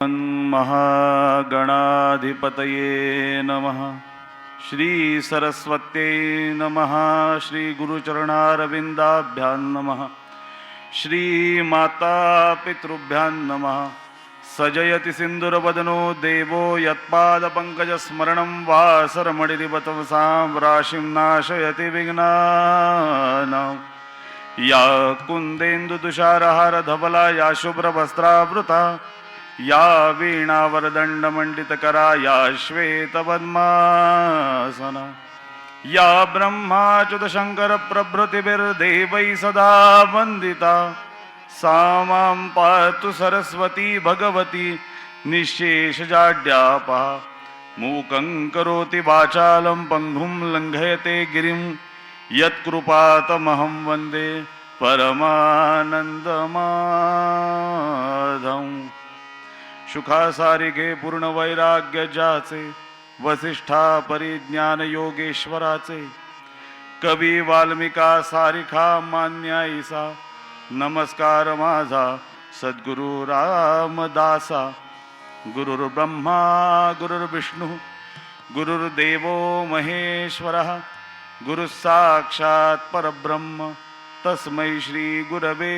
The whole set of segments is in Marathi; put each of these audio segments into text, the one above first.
महागणाधिपतये नमः। श्री सरस्वत्यै नमः। श्री गुरुचरणारविन्दाभ्यां नमः। श्री माता पितृभ्यां नमः। सजयति सिन्दूरवदनो देवो यत्पादपङ्कजस्मरणं वासरमणिरिवतंसां राशिं नाशयति विघ्नानां। या कुन्देन्दुतुषारहारधवला या शुभ्रवस्त्रावृता या वीणावरदण्डमण्डितकरा या श्वेतपद्मासना या ब्रह्माच्युतशङ्करप्रभृतिभिर्देवैः सदा वन्दिता सा मां पातु सरस्वती भगवती निःशेषजाड्यापहा। मूकं करोति वाचालं पङ्गुं लङ्घयते गिरिं यत्कृपातमहं वन्दे परमानन्दमाधवम्। सुखासारिगे पूर्ण वैराग्य जाचे वसिष्ठा परिज्ञान योगेश्वराचे कवी वाल्मिका सारिखा मान्याईसा नमस्कार माझा सद्गुरु रामदासा। गुरुर्ब्रह्मा गुरुर्विष्णू गुरुर्देवो महेश्वरः गुरुसाक्षात् परब्रह्म तस्मै श्री गुरवे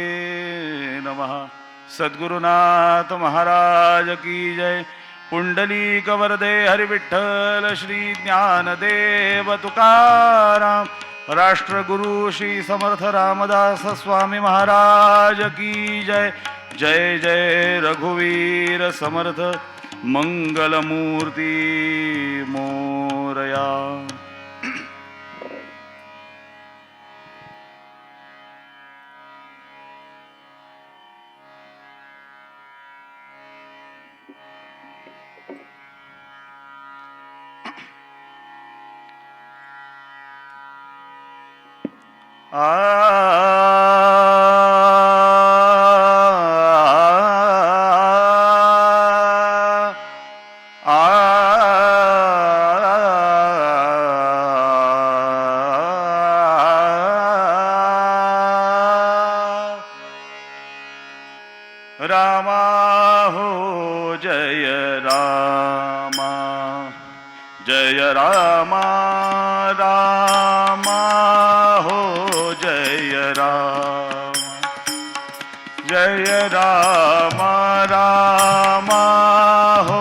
नमः। सद्गुरुनाथ महाराज की जय। पुंडलीक वरदे हरिविठ्ठल श्री ज्ञानदेव तुकाराम। राष्ट्रगुरु श्री समर्थ रामदास स्वामी महाराज की जय। जय जय रघुवीर समर्थ मंगलमूर्ती मोरया। रामा हो जय रामा जय रामा रामा हो जय रामा जय रामा रामा हो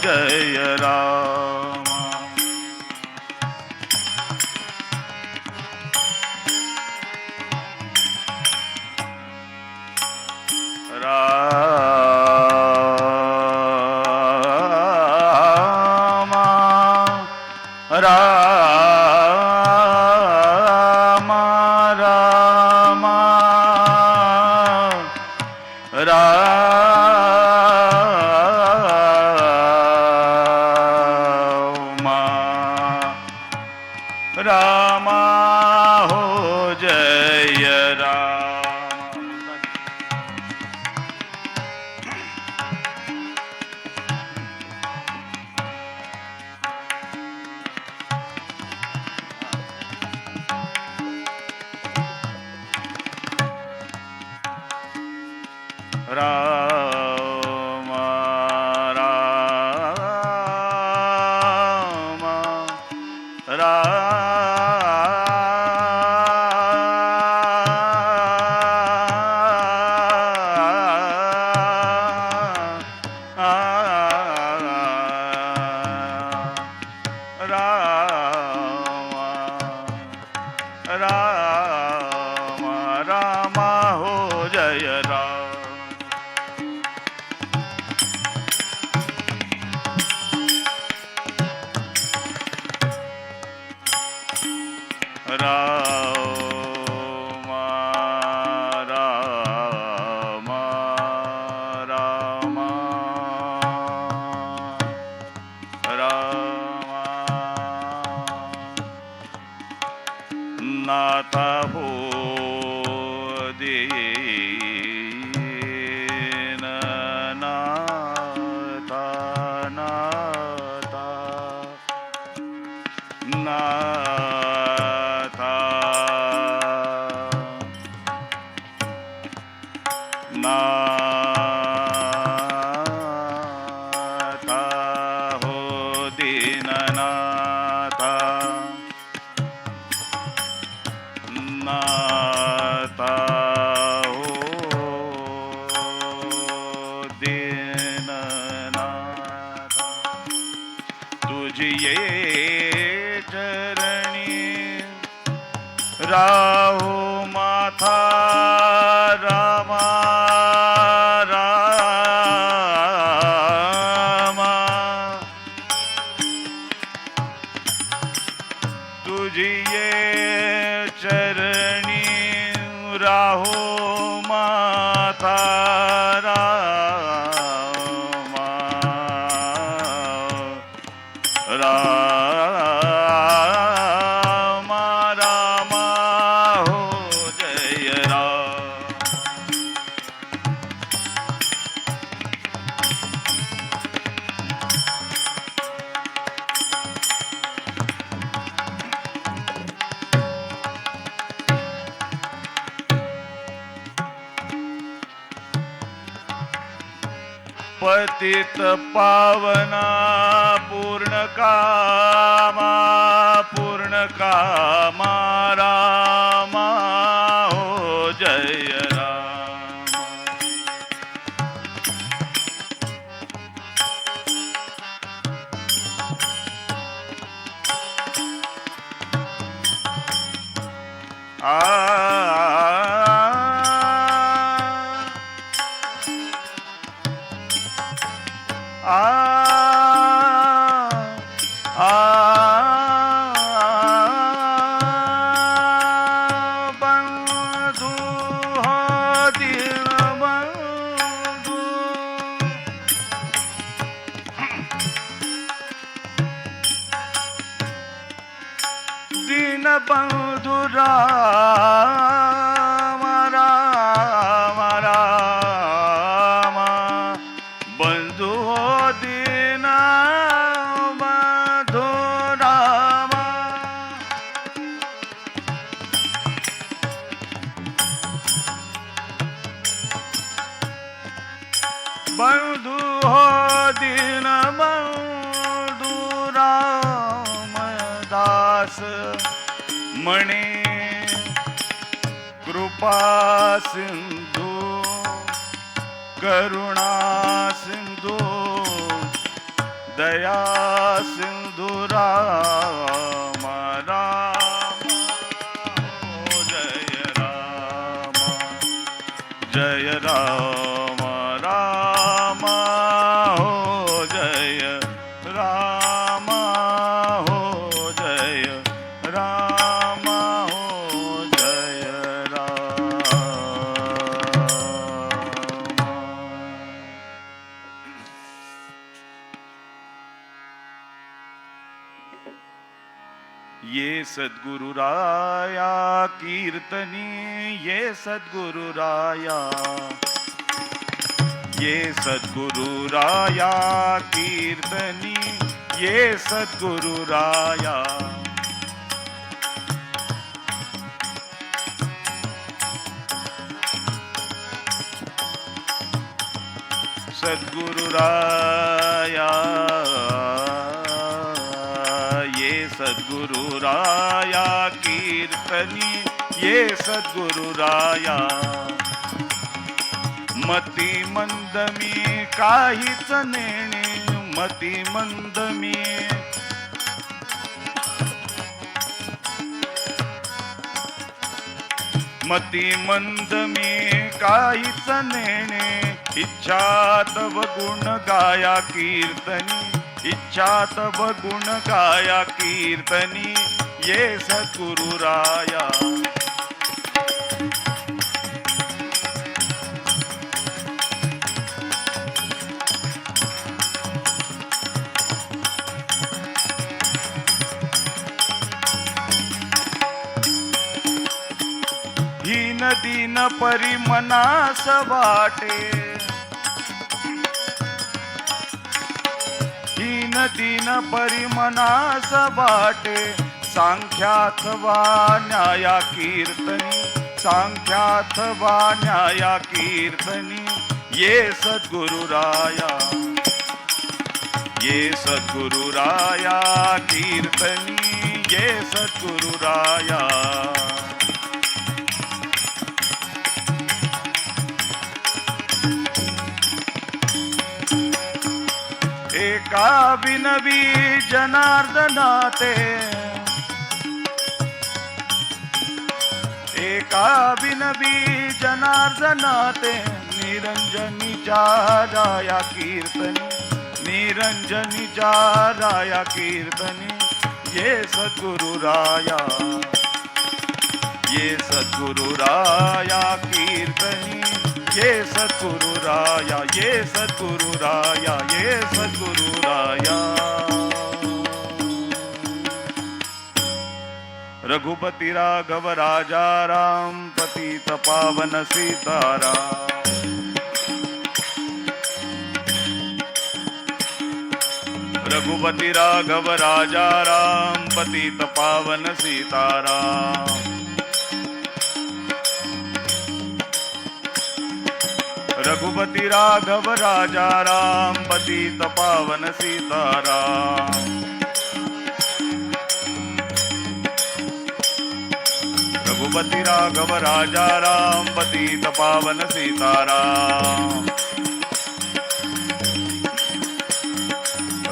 जय रामा। रामा रामा रामा रामा रामा हो जय रामा। रामा रामा रामा हो जय रामा रामा रामा रामा नाथा हो दीन नाथा नाथा नाथा नाथा तुझिये चरणी राहो माथा रामा रामा तुझिये चरणी राहो माता रामा रामा रामा हो जय राम पतित पावना पूर्ण कामा रामा हो जय राम बंधु हो दीनबंधु दीनबंधु राम राम राम बंधु हो दीनबंधु राम बंधु हो दीनबंधु रामदास मणे कृपा सिंधु करुणा सिंधु दया सिंधु राम राम हो जय राम जय राम राम हो जय राम हो जय राम हो जय राम ये सद्गुरु राया कीर्तनी ये सद्गुरु राया ये सद्गुरु राया कीर्तनी ये सद्गुरु राया सद्गुरु राया ये सद्गुरु राया कीर्तनी ये सद्गुरु राया मती मंद मी काहीच नेणे मती मंद मी मती मंद मी काहीच नेणे इच्छा तव गुण गाया कीर्तनी इच्छा तव गुण गाया कीर्तनी ये सद्गुरु राया दीन दीन परी मनास वाटे दीन दीन परी मनास वाटे सांख्याथवा न्याया कीर्तनी सांख्याथवा न्याया कीर्तनी ये सद्गुरु राया ये सद्गुरु राया कीर्तनी ये सद्गुरु राया एका विनवी जनार्दनाते, एका विनवी जनार्दनाते, निरंजनीच्या राया कीर्तनी, निरंजनीच्या राया कीर्तनी, ये सद्गुरु राया, ये सद्गुरु राया कीर्तनी, ये सद्गुरु राया, ये सद्गुरु राया, ये सद्गुरु राया। रघुपति राघव राजा राम, पतित पावन सीताराम। रघुपति राघव राजा राम, पतित पावन सीताराम। रघुपति राघव राजा राम, पतित पावन सीताराम। रघुपति राघव राजा राम, पतित पावन सीताराम।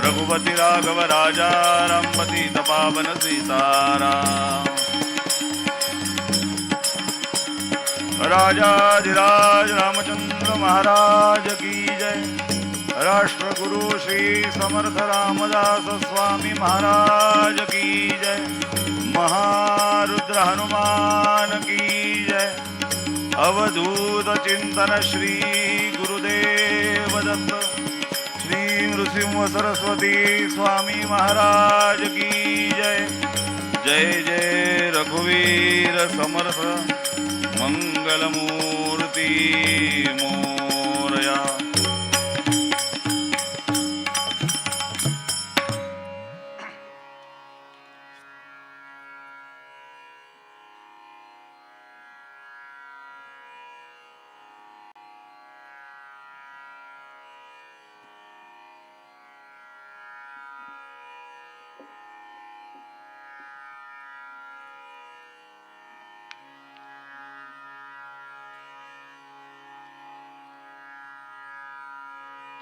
रघुपति राघव राजा राम, पतित पावन सीताराम। राजाधिराज रामचंद्र महाराज की जय। राष्ट्रगुरु श्री समर्थ रामदास स्वामी महाराज की जय। महारुद्र हनुमान की जय। अवधूत चिंतन श्री गुरुदेव दत्त श्री नृसिंह सरस्वती स्वामी महाराज की जय। जय जय रघुवीर समर्थ मंगलमूर्ती मोरया।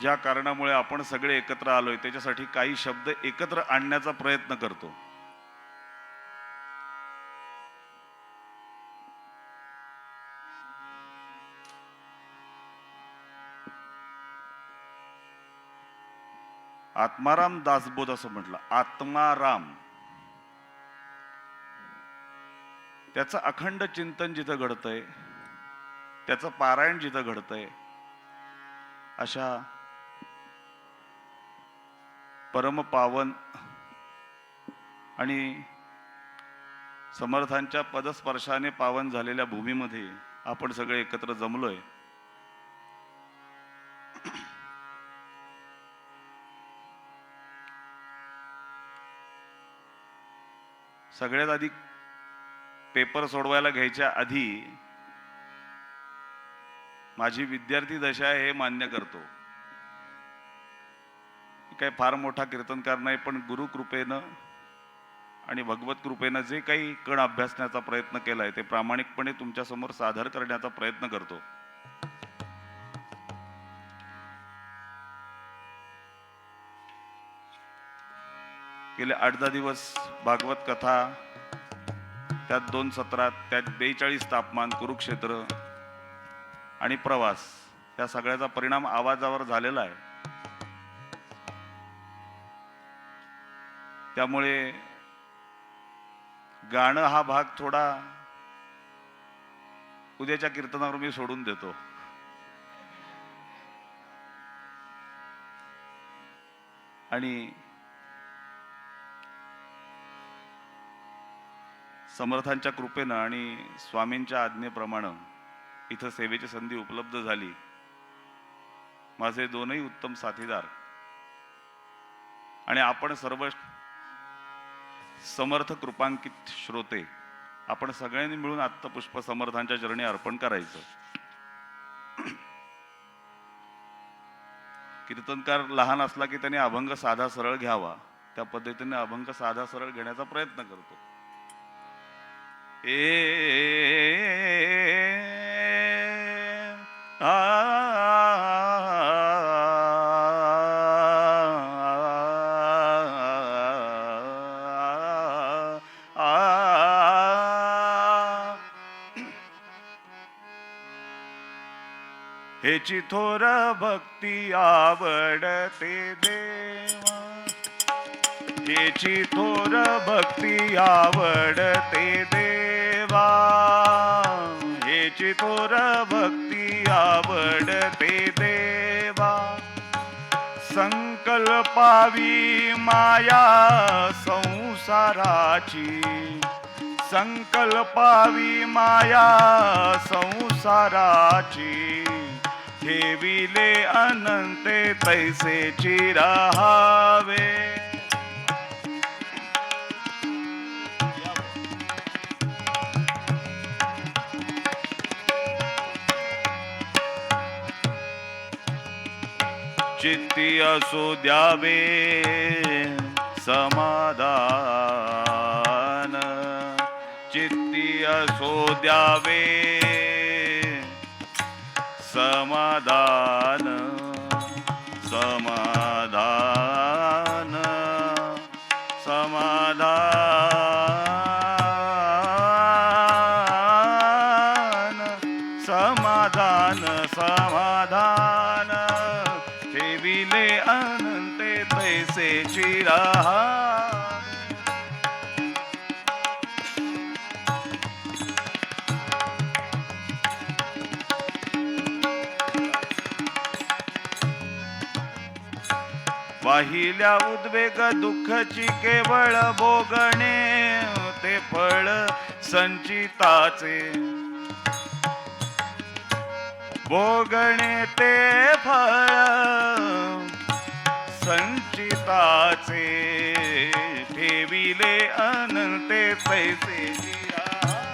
ज्या कारणामुळे आपण सगळे एकत्र आलोय त्याच्यासाठी काही शब्द एकत्र आणण्याचा प्रयत्न करतो। आत्माराम दासबोध असं म्हटलं, आत्माराम, त्याचं अखंड चिंतन जिथं घडतंय, त्याचं पारायण जिथं घडतंय, अशा परम पावन आणि समर्थांच्या पदस्पर्शाने पावन झालेल्या भूमीमध्ये आपण सगळे एकत्र जमलोय। सगळ्यात आधी पेपर सोडवायला घ्यायच्या आधी माझी विद्यार्थी दशा आहे हे मान्य करतो। काही फार मोठा कीर्तनकार नाही, पण गुरु कृपेनं आणि भगवत कृपेनं जे काही कण अभ्यासण्याचा प्रयत्न केलाय ते प्रामाणिकपणे तुमच्या समोर सादर करण्याचा प्रयत्न करतो। गेले 8-10 दिवस भागवत कथा, त्यात 2 सत्रात, त्यात 42 तापमान, कुरुक्षेत्र आणि प्रवास, या सगळ्याचा परिणाम आवाजावर झालेला आहे। त्यामुळे गाणं हा भाग थोडा उद्याच्या कीर्तनावर मी सोडून देतो। आणि समर्थांच्या कृपेनं आणि स्वामींच्या आज्ञेप्रमाणे इथं सेवेची संधी उपलब्ध झाली। माझे दोनही उत्तम साथीदार आणि आपण सर्व समर्थ कृपांकित श्रोते, आपण सगळ्यांनी मिळून आत्तपुष्प समर्थांच्या चरणी अर्पण करायचं। कीर्तनकार लहान असला की त्याने अभंग साधा सरळ घ्यावा, त्या पद्धतीने अभंग साधा सरळ घेण्याचा प्रयत्न करतो। हेची थोर भक्ती आवडते देवा, हेची थोर भक्ती आवडते देवा, हेची थोर भक्ती आवडते देवा. संकल्पावी माया संसाराची, संकल्पावी माया संसाराची, ठेविले अनंते तैसेची राहावे. चित्ती असो द्यावे समाधान, चित्ती असो द्यावे समाधान, समाधान, समाधान, समाधान, समाधान, ठेविले अनंते तैसेची राहावे. वाहिल्या उद्वेग दुःखची केवळ भोगणे, ते फळ संचिताचे, भोगणे ते फळ संचिताचे, ठेविले अनंते तैसेची राहावे.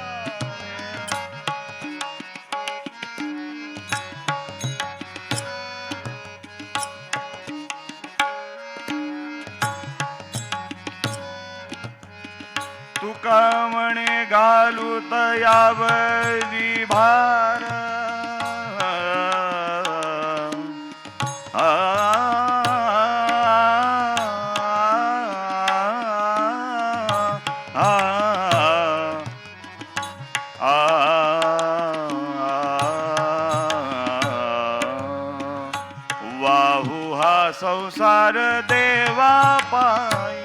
तुका म्हणे घालू तयावरी भार, वाहू हा संसार देवा पायी,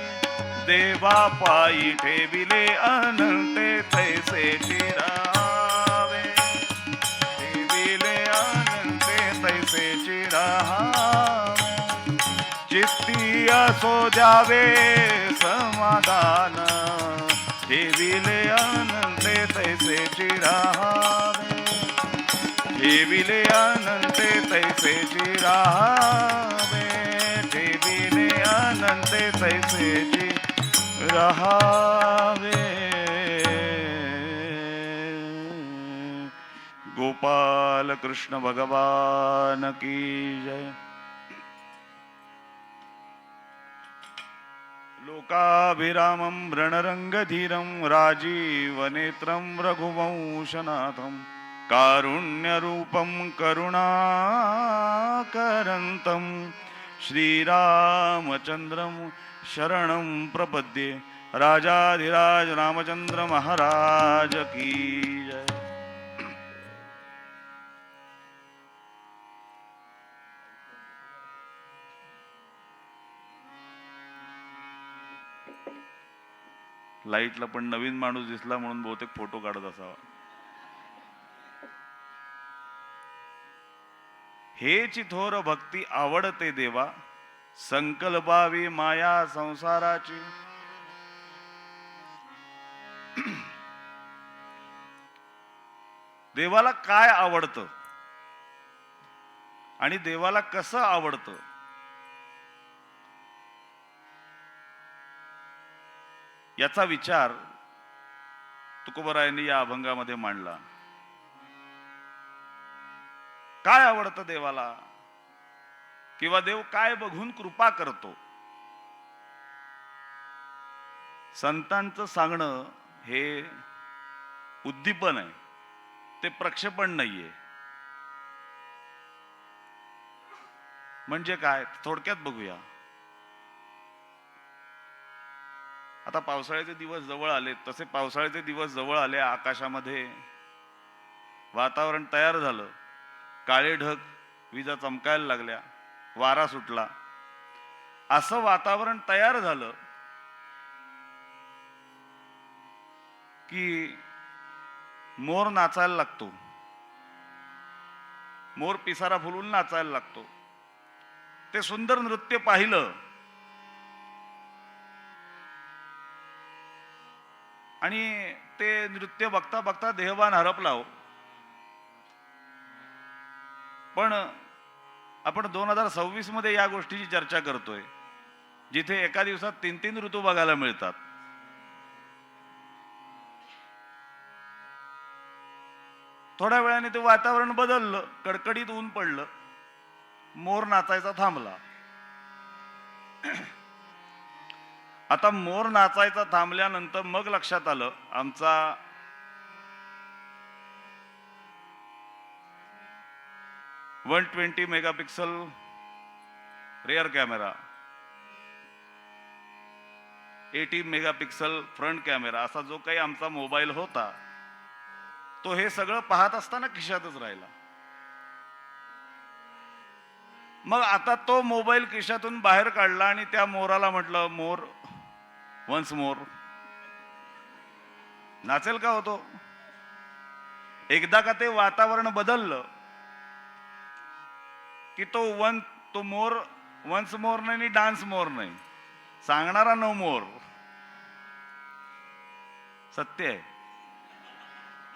देवा पायी, ठेविले अनंते तैसेची राहावे, ठेविले अनंते तैसेची राहावे. चित्ती असो द्यावे समाधान, ठेविले अनंते तैसेची राहावे, ठेविले अनंते तैसेची राहावे, ठेविले अनंते तैसेची राहावे. गोपाल कृष्ण भगवान की जय. लोकाभिरामं रणरंगधीरं राजीवनेत्रं रघुवंशनाथं, कारुण्यरूपं करुणाकरन्तं श्रीरामचन्द्रं शरणं प्रपद्ये. राजाधिराज रामचंद्र महाराज की जय. लाईटला पण नवीन माणूस दिसला म्हणून बहुतेक फोटो काढत असावा. हेची थोर भक्ती आवडते देवा, संकल्पावी माया संसाराची. देवाला काय आवडतं आणि देवाला कसं आवडतं याचा विचार तुकोबरायांनी या अभंगामध्ये मांडला. काय आवडतं देवाला किंवा देव काय बघून कृपा करतो. संतांचं सांगणं हे उद्दीपन आहे, ते प्रक्षेपण नाहीये. म्हणजे काय थोडक्यात बघूया. आता पावसाळ्याचे दिवस जवळ आले, तसे पावसाळ्याचे दिवस जवळ आले. आकाशामध्ये वातावरण तयार झालं, काळे ढग विजा चमकायला लागल्या, वारा सुटला. असं वातावरण तयार झालं की मोर नाचायला लागतो, मोर पिसारा फुलून नाचायला लागतो. ते सुंदर नृत्य पाहिलं आणि ते नृत्य बघता बघता देहभान हरपला हो. पण आपण 2026 मध्ये या गोष्टीची चर्चा करतोय, जिथे एका दिवसात 3 ऋतू बघायला मिळतात. थोड्या वेळाने ते वातावरण बदललं, कडकडीत ऊन पडलं, मोर नाचायचा थांबला. आता मोर नाचायचा थांबल्यानंतर मग लक्षात आलं, आमचा 120 megapixel rare camera, 80 megapixel front camera असा जो काही आमचा मोबाईल होता, तो हे सगळं पाहत असताना खिशातच राहिला. मग आता तो मोबाईल खिशातून बाहेर काढला आणि त्या मोराला म्हटलं, मोर वन्स मोर. नाचेल का होतो? एकदा का ते वातावरण बदललं की तो मोर वन्स मोर नाही, डान्स मोर नाही, सांगणारा नो मोर. सत्य आहे.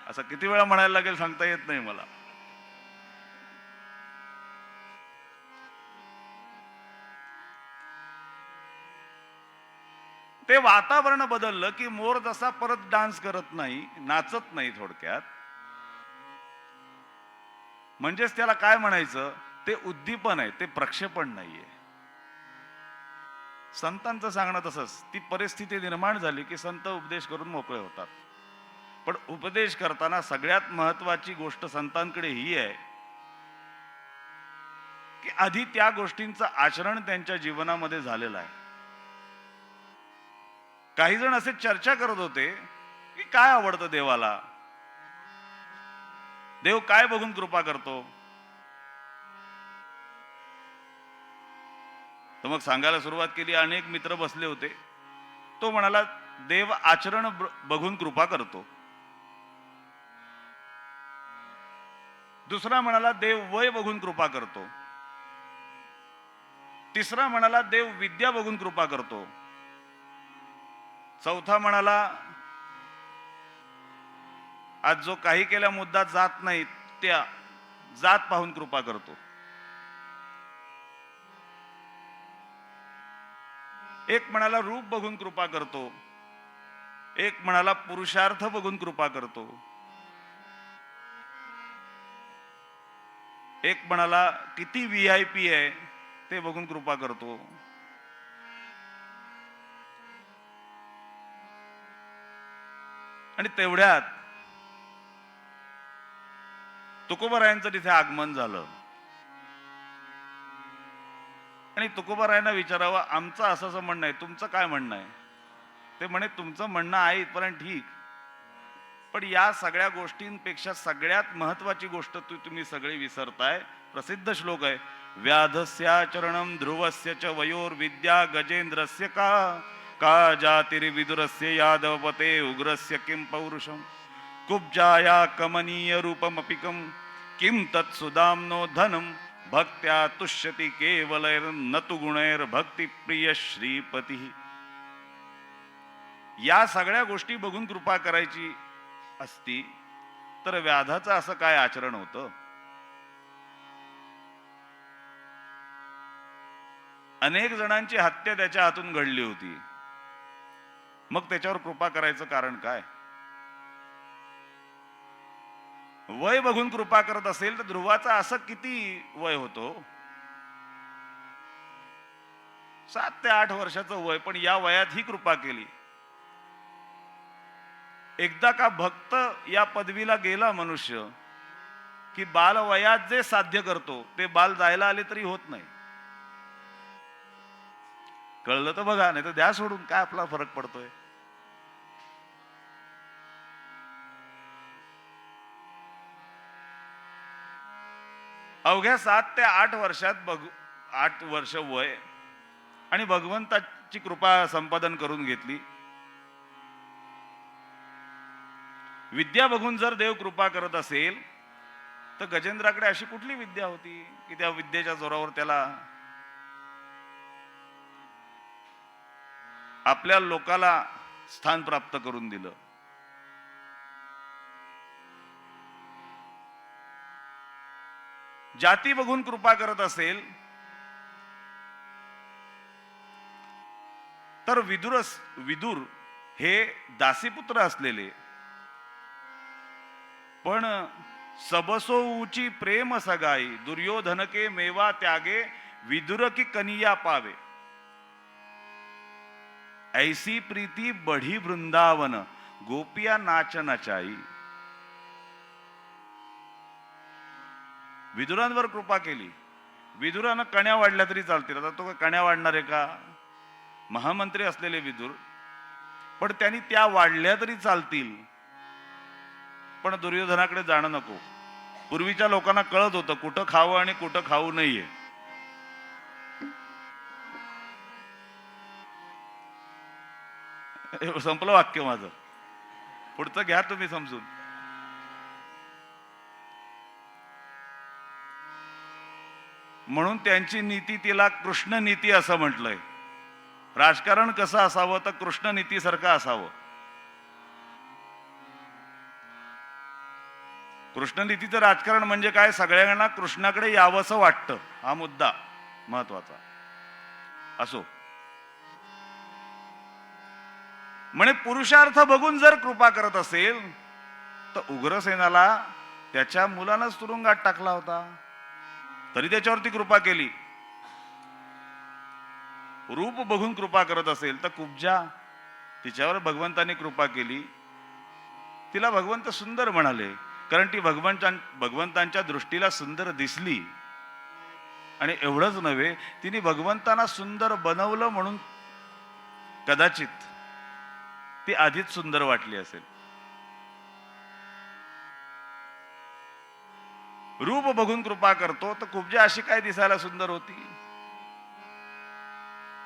असं किती वेळा म्हणायला लागेल सांगता येत नाही मला. ते वातावरण बदललं की मोर जसा परत डान्स करत नाही, नाचत नाही. थोडक्यात म्हणजेच त्याला काय म्हणायचं, ते उद्दीपन आहे, ते प्रक्षेपण नाहीये. संतांचं सांगणं तसंच. ती परिस्थिती निर्माण झाली की संत उपदेश करून मोकळे होतात. पण उपदेश करताना सगळ्यात महत्वाची गोष्ट संतांकडे ही आहे की आधी त्या गोष्टींचं आचरण त्यांच्या जीवनामध्ये झालेलं आहे. काही जण असे चर्चा करत होते की काय आवडतं देवाला, देव काय बघून कृपा करतो. तर मग सांगायला सुरुवात केली. अनेक मित्र बसले होते. तो म्हणाला, देव आचरण बघून कृपा करतो. दुसरा म्हणाला, देव वय बघून कृपा करतो. तिसरा म्हणाला, देव विद्या बघून कृपा करतो. चौथा म्हणाला, आज जो काही केल्या मुद्दा जात नाही, त्या जात पाहून कृपा करतो. एक म्हणाला रूप बघून कृपा करतो. एक म्हणाला पुरुषार्थ बघून कृपा करतो. एक म्हणाला किती VIP आहे ते बघून कृपा करतो. आणि तेवढ्यात तुकोबारायांचं तिथे आगमन झालं. आणि तुकोबारायांना विचारावं, आमचं असं म्हणणं आहे, तुमचं काय म्हणणं आहे. ते म्हणे, तुमचं म्हणणं आहे इथपर्यंत ठीक, पण या सगळ्या गोष्टींपेक्षा सगळ्यात महत्वाची गोष्ट तुम्ही सगळे विसरताय. प्रसिद्ध श्लोक आहे, व्याधस्याचरणं ध्रुवस्य च वयोर विद्या गजेंद्रस्य का का जातिर्विदुरस्य यादवपते उग्रस्य किं पौरुषम कुब्जाया कमनीय रूपमपिकं किं तत्सुदाम्नो धनं भक्त्या तुष्यति केवलैर नतु गुणैर भक्ती प्रिय श्रीपती. या सगळ्या गोष्टी बघून कृपा करायची असती तर व्याधाचं असं काय आचरण होतं. अनेक जणांची हत्या त्याच्या हातून घडली होती. मग त्याच्यावर कृपा करायचं कारण काय. वय बघून कृपा करत असेल तर ध्रुवाचा असं किती वय होतो, 7 ते 8 वर्षाचं वय, पण या वयात ही कृपा केली. एकदा का भक्त या पदवीला गेला मनुष्य की बाल वयात जे साध्य करतो ते बाल जायला आले तरी होत नाही. कळलं तर बघा, नाही तर द्या सोडून, काय आपला फरक पडतोय. अवघ्या 7 ते 8 वर्षात 8 वर्ष वय आणि भगवंताची कृपा संपादन करून घेतली. विद्या बघून जर देव कृपा करत असेल तर गजेंद्राकडे अशी कुठली विद्या होती की त्या विद्येच्या जोरावर त्याला आपल्या लोकाला स्थान प्राप्त करून दिलं. जाती बघून कृपा करत असेल तर विदुर हे दासीपुत्र असलेले पण सबसो ऊची प्रेम सगाई दुर्योधन के मेवा त्यागे विदुर की कनिया पावे ऐसी प्रीती बढ़ी वृंदावन गोपिया नाच नचाई. विदुरांवर कृपा केली. विदुरानं कण्या वाढल्या तरी चालतील. आता तो कण्या वाढणार आहे का? महामंत्री असलेले विदुर, पण त्यांनी त्या वाढल्या तरी चालतील, पण दुर्योधनाकडे जाणं नको. पूर्वीच्या लोकांना कळत होतं कुठं खावं आणि कुठं खाऊ नये. संपलं वाक्य माझं, पुढचं घ्या तुम्ही समजून. म्हणून त्यांची नीती तिला कृष्ण नीती असं म्हटलंय. राजकारण कसं असावं तर कृष्ण नीतीसारखं असावं. कृष्ण नीतीचं राजकारण म्हणजे काय? सगळ्यांना कृष्णाकडे यावंसं वाटतं, हा मुद्दा महत्वाचा असो. म्हणे पुरुषार्थ बघून जर कृपा करत असेल तर उग्रसेनाला त्याच्या मुलानंच तुरुंगात टाकला होता, तरी त्याच्यावरती कृपा केली. रूप बघून कृपा करत असेल तर कुब्जा, तिच्यावर भगवंताने कृपा केली. तिला भगवंत सुंदर म्हणाले, कारण ती भगवंतांच्या दृष्टीला सुंदर दिसली. आणि एवढंच नव्हे, तिने भगवंतांना सुंदर बनवलं म्हणून कदाचित ती आधीच सुंदर वाटली असेल. रूप बघून कृपा करतो तर कुब्जा अशी काय दिसायला सुंदर होती?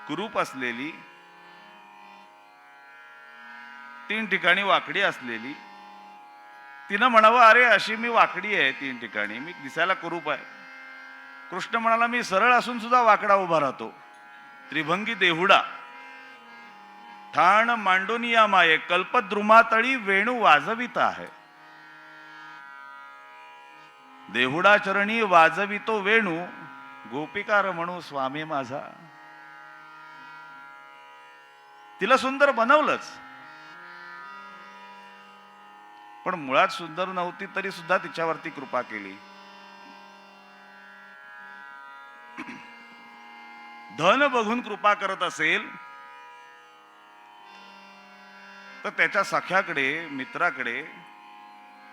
कुरूप असलेली, 3 ठिकाणी वाकडी असलेली. तिनं म्हणावं, अरे अशी मी वाकडी आहे 3 ठिकाणी, मी दिसायला कुरूप आहे. कृष्ण म्हणाला, मी सरळ असून सुद्धा वाकडा उभा राहतो. त्रिभंगी देहुडा ठाण मांडोनिया माये कल्पद्रुमातळी वेणू वाजवित आहे. देहुडा चरणी वाजवितो वेणू गोपिकार म्हणू स्वामी माझा. तिला सुंदर बनवलंच, पण मुळात सुंदर नव्हती तरी सुद्धा तिच्यावरती कृपा केली. धन बघून कृपा करत असेल तर त्याच्या सख्याकडे, मित्राकडे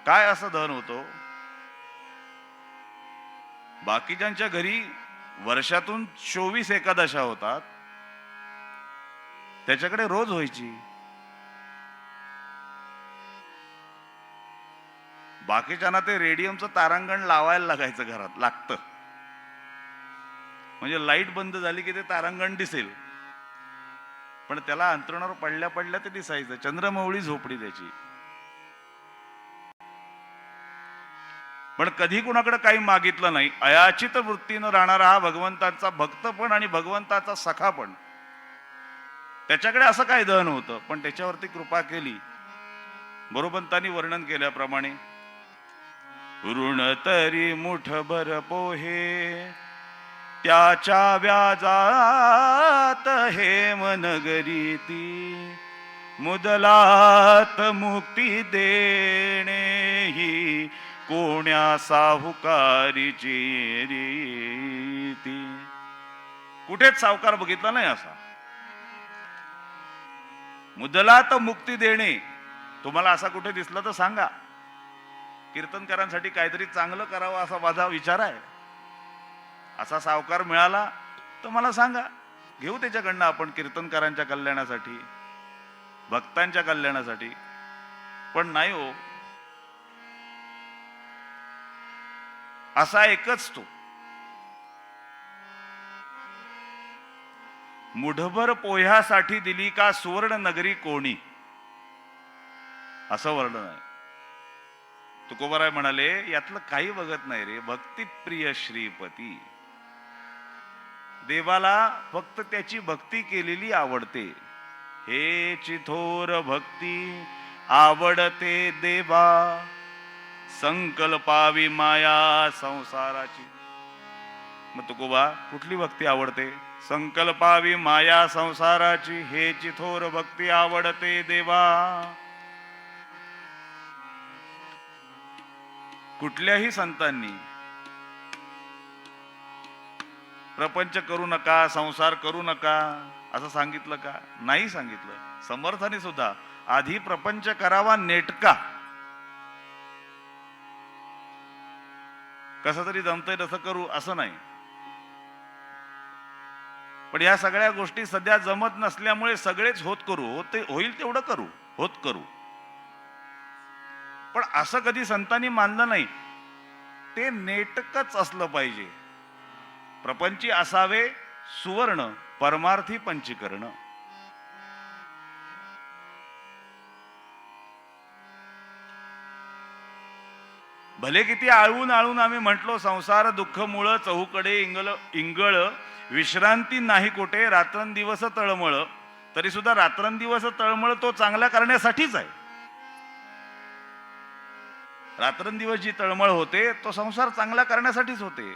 काय असं धन होतं? बाकीच्यांच्या घरी वर्षातून 24 एकादशा होतात, त्याच्याकडे रोज व्हायची. बाकीच्यांना ते रेडियमचं तारांगण लावायला लागायचं, घरात लागतं, म्हणजे लाईट बंद झाली की ते तारांगण दिसेल. पण त्याला अंतरुणावर पडल्या पडल्या ते दिसायचं. चंद्रमौळी झोपडी त्याची. पण कधी कुणाकडे काही मागितलं नाही. अयाचित वृत्तीनं राहणारा हा भगवंताचा भक्त पण आणि भगवंताचा सखा पण. त्याच्याकडे असं काय धन होतं, पण त्याच्यावरती कृपा केली. बरोबंतांनी वर्णन केल्याप्रमाणे, ऋण तरी मुठभर पोहे त्याच्या व्याजात हेमनगरीती मुदलात मुक्ती देणे ही कोण्या साहुकारीची रीती. कुठेच सावकार बघितला नाही असा. मुदलात मुक्ती देणे, तुम्हाला असा कुठे दिसला तर सांगा. कीर्तनकारांसाठी काहीतरी चांगलं करावं असा माझा विचार आहे. असा सावकार मिळाला तर मला सांगा, घेऊ त्याच्याकडनं आपण कीर्तनकारांच्या कल्याणासाठी, भक्तांच्या कल्याणासाठी. पण नाही हो, असा एकच तो मुठभर पोह्यासाठी दिली का सुवर्ण नगरी कोणी, असं वर्णन आहे. तुकोबाराय म्हणाले यातलं काही बघत नाही रे, भक्तिप्रिय श्रीपती. देवाला फक्त त्याची भक्ती केलेली आवडते. हे चिथोर भक्ती आवडते देवा, संकल्पावी माया संसाराची. मग तुकोबा कुठली भक्ती आवडते? संकल्पावी माया संसाराची, हे चिथोर भक्ती आवडते देवा. कुठल्याही संतांनी प्रपंच करू नका, संसार करू नका असं सांगितलं का? नाही सांगितलं. समर्थाने सुद्धा आधी प्रपंच करावा नेटका, कसं तरी जमतंय तसं करू असं नाही. पण या सगळ्या गोष्टी सध्या जमत नसल्यामुळे सगळेच होत करू, होईल तेवढं करू, होत करू. पण असं कधी संतांनी मानलं नाही. ते नेटकच असलं पाहिजे. प्रपंची असावे सुवर्ण, परमार्थी पंचीकरण. भले किती आळून आळून आम्ही म्हटलो संसार दुःख मुळ, चहूकडे इंगळ विश्रांती नाही कोठे, रात्रंदिवस तळमळ. तरी सुद्धा रात्रंदिवस तळमळ तो चांगला करण्यासाठीच आहे. रात्रंदिवस जी तळमळ होते तो संसार चांगला करण्यासाठीच होते,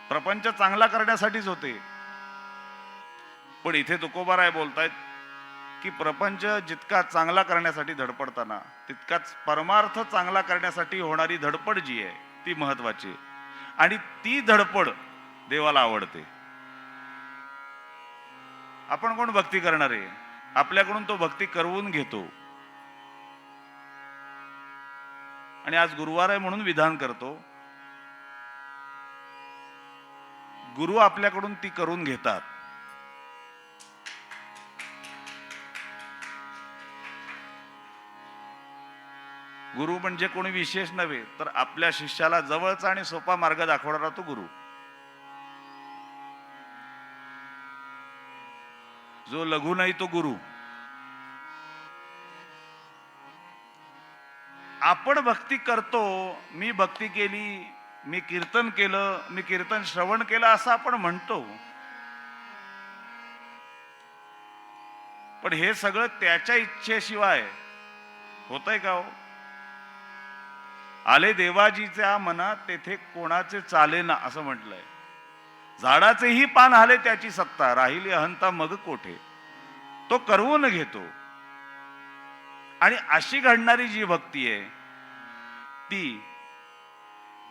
प्रपंच चांगला करण्यासाठीच होते. पण इथे तुकोबाराय बोलतायत की प्रपंच जितका चांगला करण्यासाठी धडपडताना तितकाच परमार्थ चांगला करण्यासाठी होणारी धडपड जी आहे ती महत्वाची. आणि ती धडपड देवाला आवडते. आपण कोण भक्ती करणार आहे? आपल्याकडून तो भक्ती करवून घेतो. आणि आज गुरुवार आहे म्हणून विधान करतो. गुरु आपल्याकडून ती करून घेतात. गुरु म्हणजे कोणी विशेष नव्हे, तर आपल्या शिष्याला जवळचा आणि सोपा मार्ग दाखवणारा तो गुरु. जो लघु नाही तो गुरु. आपण भक्ती करतो, मी भक्ती केली, मी कीर्तन केलं, मी कीर्तन श्रवण केलं असं आपण म्हणतो. पण हे सगळं त्याच्या इच्छेशिवाय होतंय का हो? आले देवाजीच्या मनात तेथे कोणाचे चालेना असं म्हटलंय. झाडाचेही पान हाले त्याची सत्ता, राहिली अहंता मग कोठे. तो करवून घेतो. आणि अशी घडणारी जी भक्ती आहे ती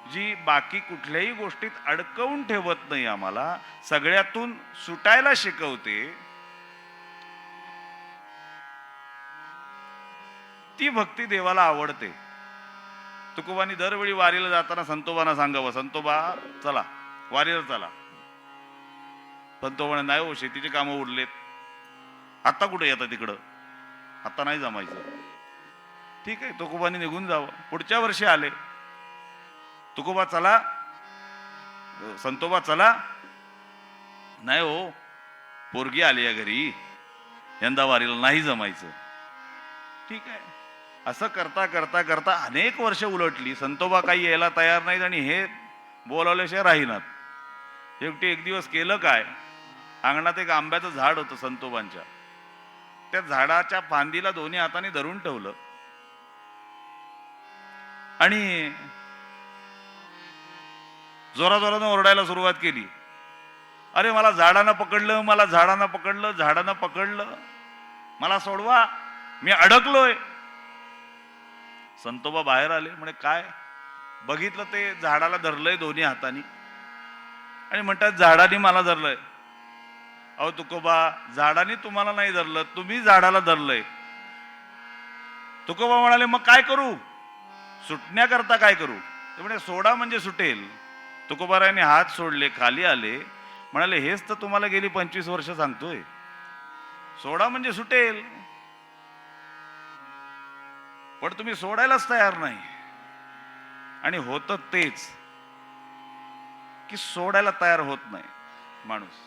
जी बाकी कुठल्याही गोष्टीत अडकवून ठेवत नाही, आम्हाला सगळ्यातून सुटायला शिकवते, ती भक्ती देवाला आवडते. तुकोबांनी दरवेळी वारीला जाताना संतोबांना सांगावं, संतोबा चला वारीला चला. संतोबाने नाही हो, शेतीचे कामं उरलेत. आता कुठे येतं तिकडं, आता नाही जमायचं. ठीक आहे, तुकोबांनी निघून जावं. पुढच्या वर्षी आले, तुकोबा चला, संतोबा चला. नाही हो, पोरगी आली या घरी, यंदा वारीला नाही जमायचं. ठीक आहे. असं करता करता करता अनेक वर्ष उलटली. संतोबा काही यायला तयार नाहीत आणि हे बोलावल्याशिवाय राहीनात. शेवटी एक दिवस केलं काय, अंगणात एक आंब्याचं झाड होतं संतोबांच्या. त्या झाडाच्या फांदीला दोन्ही हाताने धरून ठेवलं आणि जोराजोरानं ओरडायला सुरुवात केली. अरे मला झाडानं पकडलं, मला झाडानं पकडलं, झाडानं पकडलं, मला सोडवा, मी अडकलोय. संतोबा बाहेर आले. म्हणे काय? बघितलं ते झाडाला धरलंय दोन्ही हातानी आणि म्हणतात झाडाने मला धरलंय. अहो तुकोबा, झाडाने तुम्हाला नाही धरलं, तुम्ही झाडाला धरलंय. तुकोबा म्हणाले मग काय करू? सुटण्याकरता काय करू? ते म्हणे सोडा म्हणजे सुटेल. तुकोबारायांनी हात सोडले, खाली आले, म्हणाले हेच तर तुम्हाला गेली 25 वर्ष सांगतोय, सोडा म्हणजे सुटेल. पण तुम्ही सोडायलाच तयार नाही. आणि होतं तेच की सोडायला तयार होत नाही माणूस.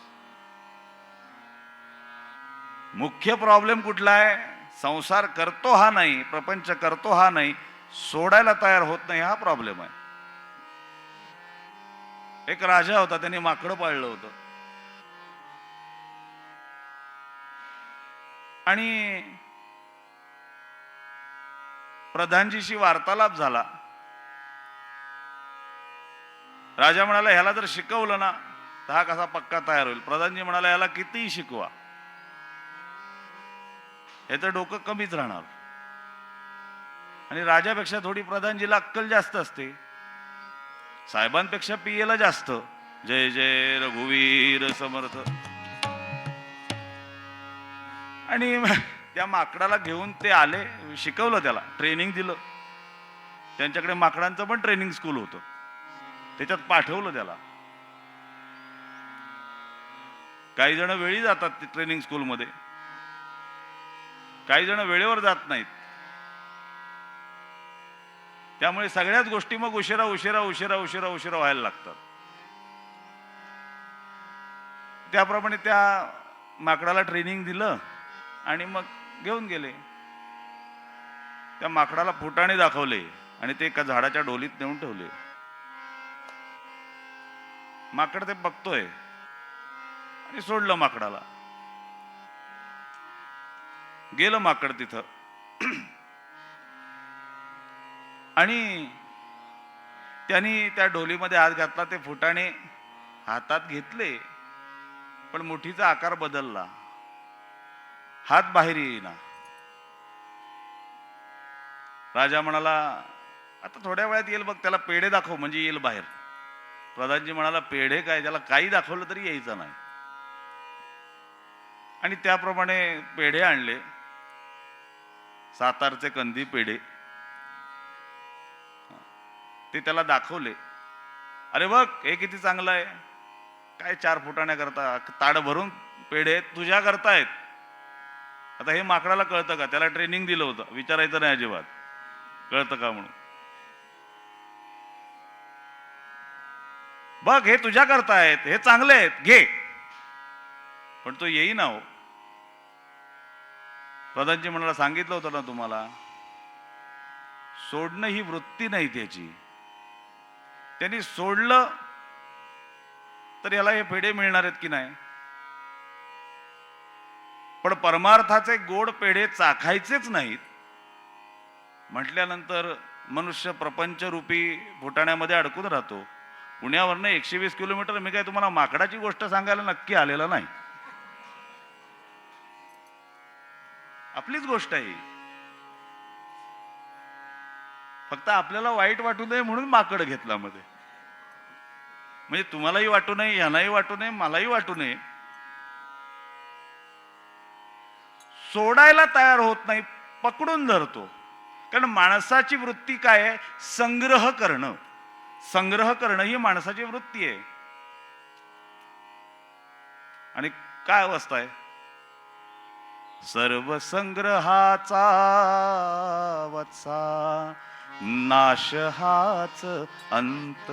मुख्य प्रॉब्लेम कुठला आहे? संसार करतो हा नाही, प्रपंच करतो हा नाही, सोडायला तयार होत नाही, हा प्रॉब्लेम आहे. एक राजा होता, त्यांनी माकडं पाळलं होतं आणि प्रधानजीशी वार्तालाप झाला. राजा म्हणाला, ह्याला जर शिकवलं ना तर हा कसा पक्का तयार होईल. प्रधानजी म्हणाला, याला कितीही शिकवा, याचं डोकं कमीच राहणार. आणि राजापेक्षा थोडी प्रधानजीला अक्कल जास्त असते, साहेबांपेक्षा पीएला जास्त. जय जय रघुवीर समर्थ. आणि त्या माकडाला घेऊन ते आले, शिकवलं, त्याला ट्रेनिंग दिलं. त्यांच्याकडे माकडांचं पण ट्रेनिंग स्कूल होतं, त्याच्यात पाठवलं त्याला. काही जण वेळी जातात ट्रेनिंग स्कूलमध्ये, काही जण वेळेवर जात नाहीत. त्यामुळे सगळ्याच गोष्टी मग उशिरा उशिरा उशिरा उशिरा उशिरा व्हायला लागतात. त्याप्रमाणे त्या माकडाला ट्रेनिंग दिलं आणि मग घेऊन गेले. त्या माकडाला फुटाणे दाखवले आणि ते एका झाडाच्या ढोलीत नेऊन ठेवले. माकड ते बघतोय आणि सोडलं माकडाला. गेलं माकड तिथं आणि त्यांनी त्या ढोलीमध्ये हात घातला, ते फुटाणे हातात घेतले, पण मुठीचा आकार बदलला, हात बाहेर येईना. राजा म्हणाला, आता थोड्या वेळात येईल बघ, त्याला पेढे दाखव म्हणजे येईल बाहेर. प्रधानजी म्हणाला, पेढे काय, त्याला काही दाखवलं तरी यायचं नाही. आणि त्याप्रमाणे पेढे आणले, सातारचे कंदी पेढे, ते त्याला दाखवले. अरे बघ, हे किती चांगलं आहे, काय 4 फुटाण्या करता, ताड भरून पेढे तुझ्या करतायत. आता हे माकडाला कळतं का? त्याला ट्रेनिंग दिलं होतं, विचारायचं नाही अजिबात, कळतं का म्हणून. बघ, हे तुझ्या करतायत, हे चांगले आहेत, घे. पण तो येई ना हो. प्रधानजी म्हणाला, सांगितलं होतं ना तुम्हाला, सोडणं ही वृत्ती नाही त्याची. त्यांनी सोडलं तर याला हे पेढे मिळणार आहेत की नाही? पण परमार्थाचे गोड पेढे चाखायचेच नाहीत म्हटल्यानंतर मनुष्य प्रपंच रूपी फुटाण्यामध्ये अडकून राहतो. पुण्यावरनं 120 किलोमीटर मी काय तुम्हाला माकडाची गोष्ट सांगायला नक्की आलेला नाही, आपलीच गोष्ट आहे. फक्त आपल्याला वाईट वाटू नये म्हणून माकड घेतला मध्ये, म्हणजे तुम्हालाही वाटू नये, यांनाही वाटू नये, मलाही वाटू नये. सोडायला तयार होत नाही, पकडून धरतो. कारण माणसाची वृत्ती काय आहे? संग्रह करणं. संग्रह करणं ही माणसाची वृत्ती आहे. आणि काय अवस्था आहे? सर्व संग्रहाचा वत्सा नाश हाच अंत.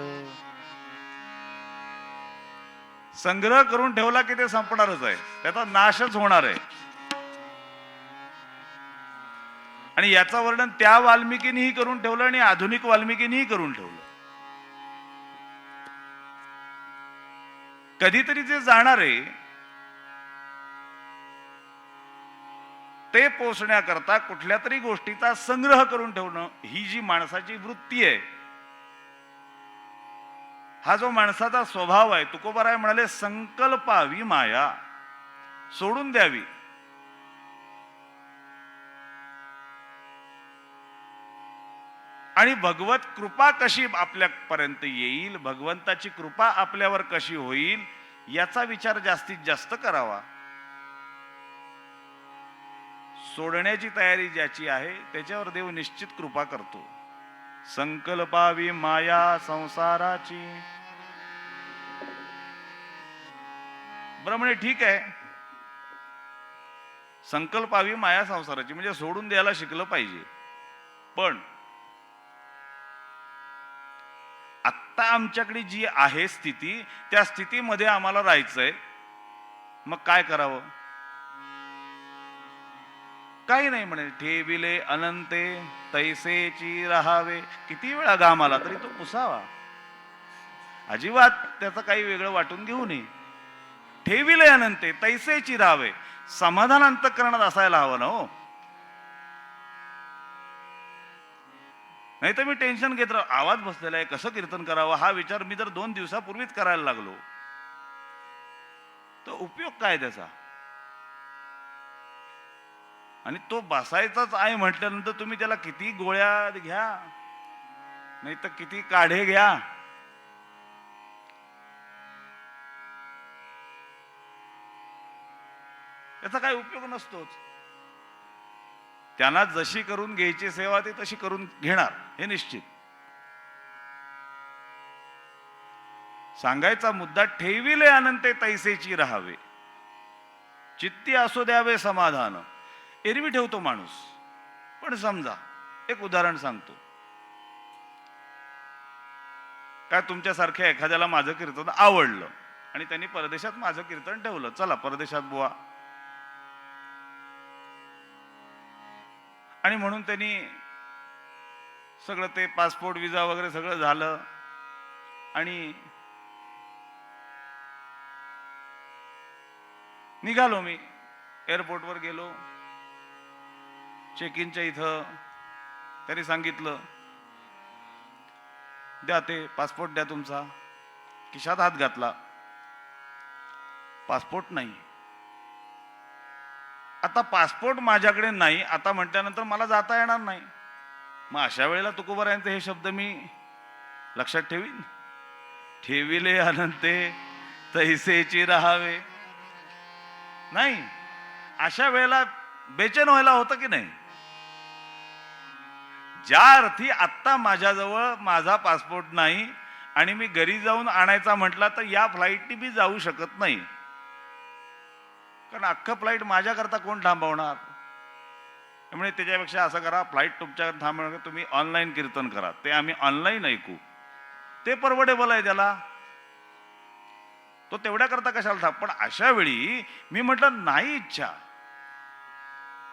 संग्रह करून ठेवला की ते संपणारच आहे, त्याचा नाशच होणार आहे. आणि याचं वर्णन त्या वाल्मिकीनेही करून ठेवलं आणि आधुनिक वाल्मिकीनेही करून ठेवलं. कधीतरी जे जाणार आहे ते पोचण्याकरता कुठल्या तरी गोष्टीचा संग्रह करून ठेवणं ही जी माणसाची वृत्ती आहे, हा जो माणसाचा स्वभाव आहे, तुकोबाराय म्हणाले, संकल्पावी माया, सोडून द्यावी. आणि भगवत कृपा कशी आपल्यापर्यंत येईल, भगवंताची कृपा आपल्यावर कशी होईल, याचा विचार जास्तीत जास्त करावा. सोडण्याची तयारी ज्याची आहे त्याच्यावर देव निश्चित कृपा करतो. संकल्पावी माया संसाराची. बरं, म्हणे ठीक आहे, संकल्पावी माया संसाराची म्हणजे सोडून द्यायला शिकलं पाहिजे. पण आत्ता आमच्याकडे जी आहे स्थिती, त्या स्थितीमध्ये आम्हाला राहायचंय, मग काय करावं? काही नाही म्हणे, ठेविले अनंते तैसेची राहावे. किती वेळा घाम आला तरी तो पुसावा, अजिबात त्याचं काही वेगळं वाटून घेऊ नये. ठेविले अनंते तैसेची राहावे, समाधान अंतःकरणात असायला हवं ना हो. नाही तर मी टेन्शन घेत राहू, आवाज बसलेला आहे, कसं कीर्तन करावं हा विचार मी जर 2 दिवसापूर्वीच करायला लागलो तर उपयोग काय त्याचा. आणि तो बसायचाच आहे म्हटल्यानंतर तुम्ही त्याला किती गोळ्या घ्या, नाही तर किती काढे घ्या, त्याचा काही उपयोग नसतोच. त्यांना जशी करून घ्यायची सेवा ते तशी करून घेणार हे निश्चित. सांगायचा मुद्दा, ठेविले अनंते तैसेची राहावे, चित्ती असो द्यावे समाधान. एरवी ठेवतो माणूस, पण समजा एक उदाहरण सांगतो. काय तुमच्यासारख्या एखाद्याला माझं कीर्तन आवडलं आणि त्यांनी परदेशात माझं कीर्तन ठेवलं. चला परदेशात बुवा, आणि म्हणून त्यांनी सगळं ते पासपोर्ट विजा वगैरे सगळं झालं आणि निघालो. मी एअरपोर्टवर गेलो, चेक इनच्या इथं त्यांनी सांगितलं, द्या ते पासपोर्ट द्या तुमचा. खिशात हात घातला, पासपोर्ट नाही. आता पासपोर्ट माझ्याकडे नाही आता म्हटल्यानंतर मला जाता येणार नाही. मग अशा वेळेला तुकोबारायांचे हे शब्द मी लक्षात ठेवीन, ठेविले अनंते तैसेची राहावे. नाही, अशा वेळेला बेचैन व्हायला होतं की नाही. ज्या अर्थी आत्ता माझ्याजवळ माझा पासपोर्ट नाही आणि मी घरी जाऊन आणायचा म्हटला तर या फ्लाईटनी मी जाऊ शकत नाही, कारण अख्खं फ्लाईट माझ्याकरता कोण थांबवणार. त्यामुळे त्याच्यापेक्षा असं करा, फ्लाईट तुमच्याकडे थांबवणार, तुम्ही ऑनलाईन कीर्तन करा, ते आम्ही ऑनलाईन ऐकू, ते परवडेबल आहे त्याला, तो तेवढ्या करता कशाला थांब. पण अशा वेळी मी म्हटलं नाही, इच्छा,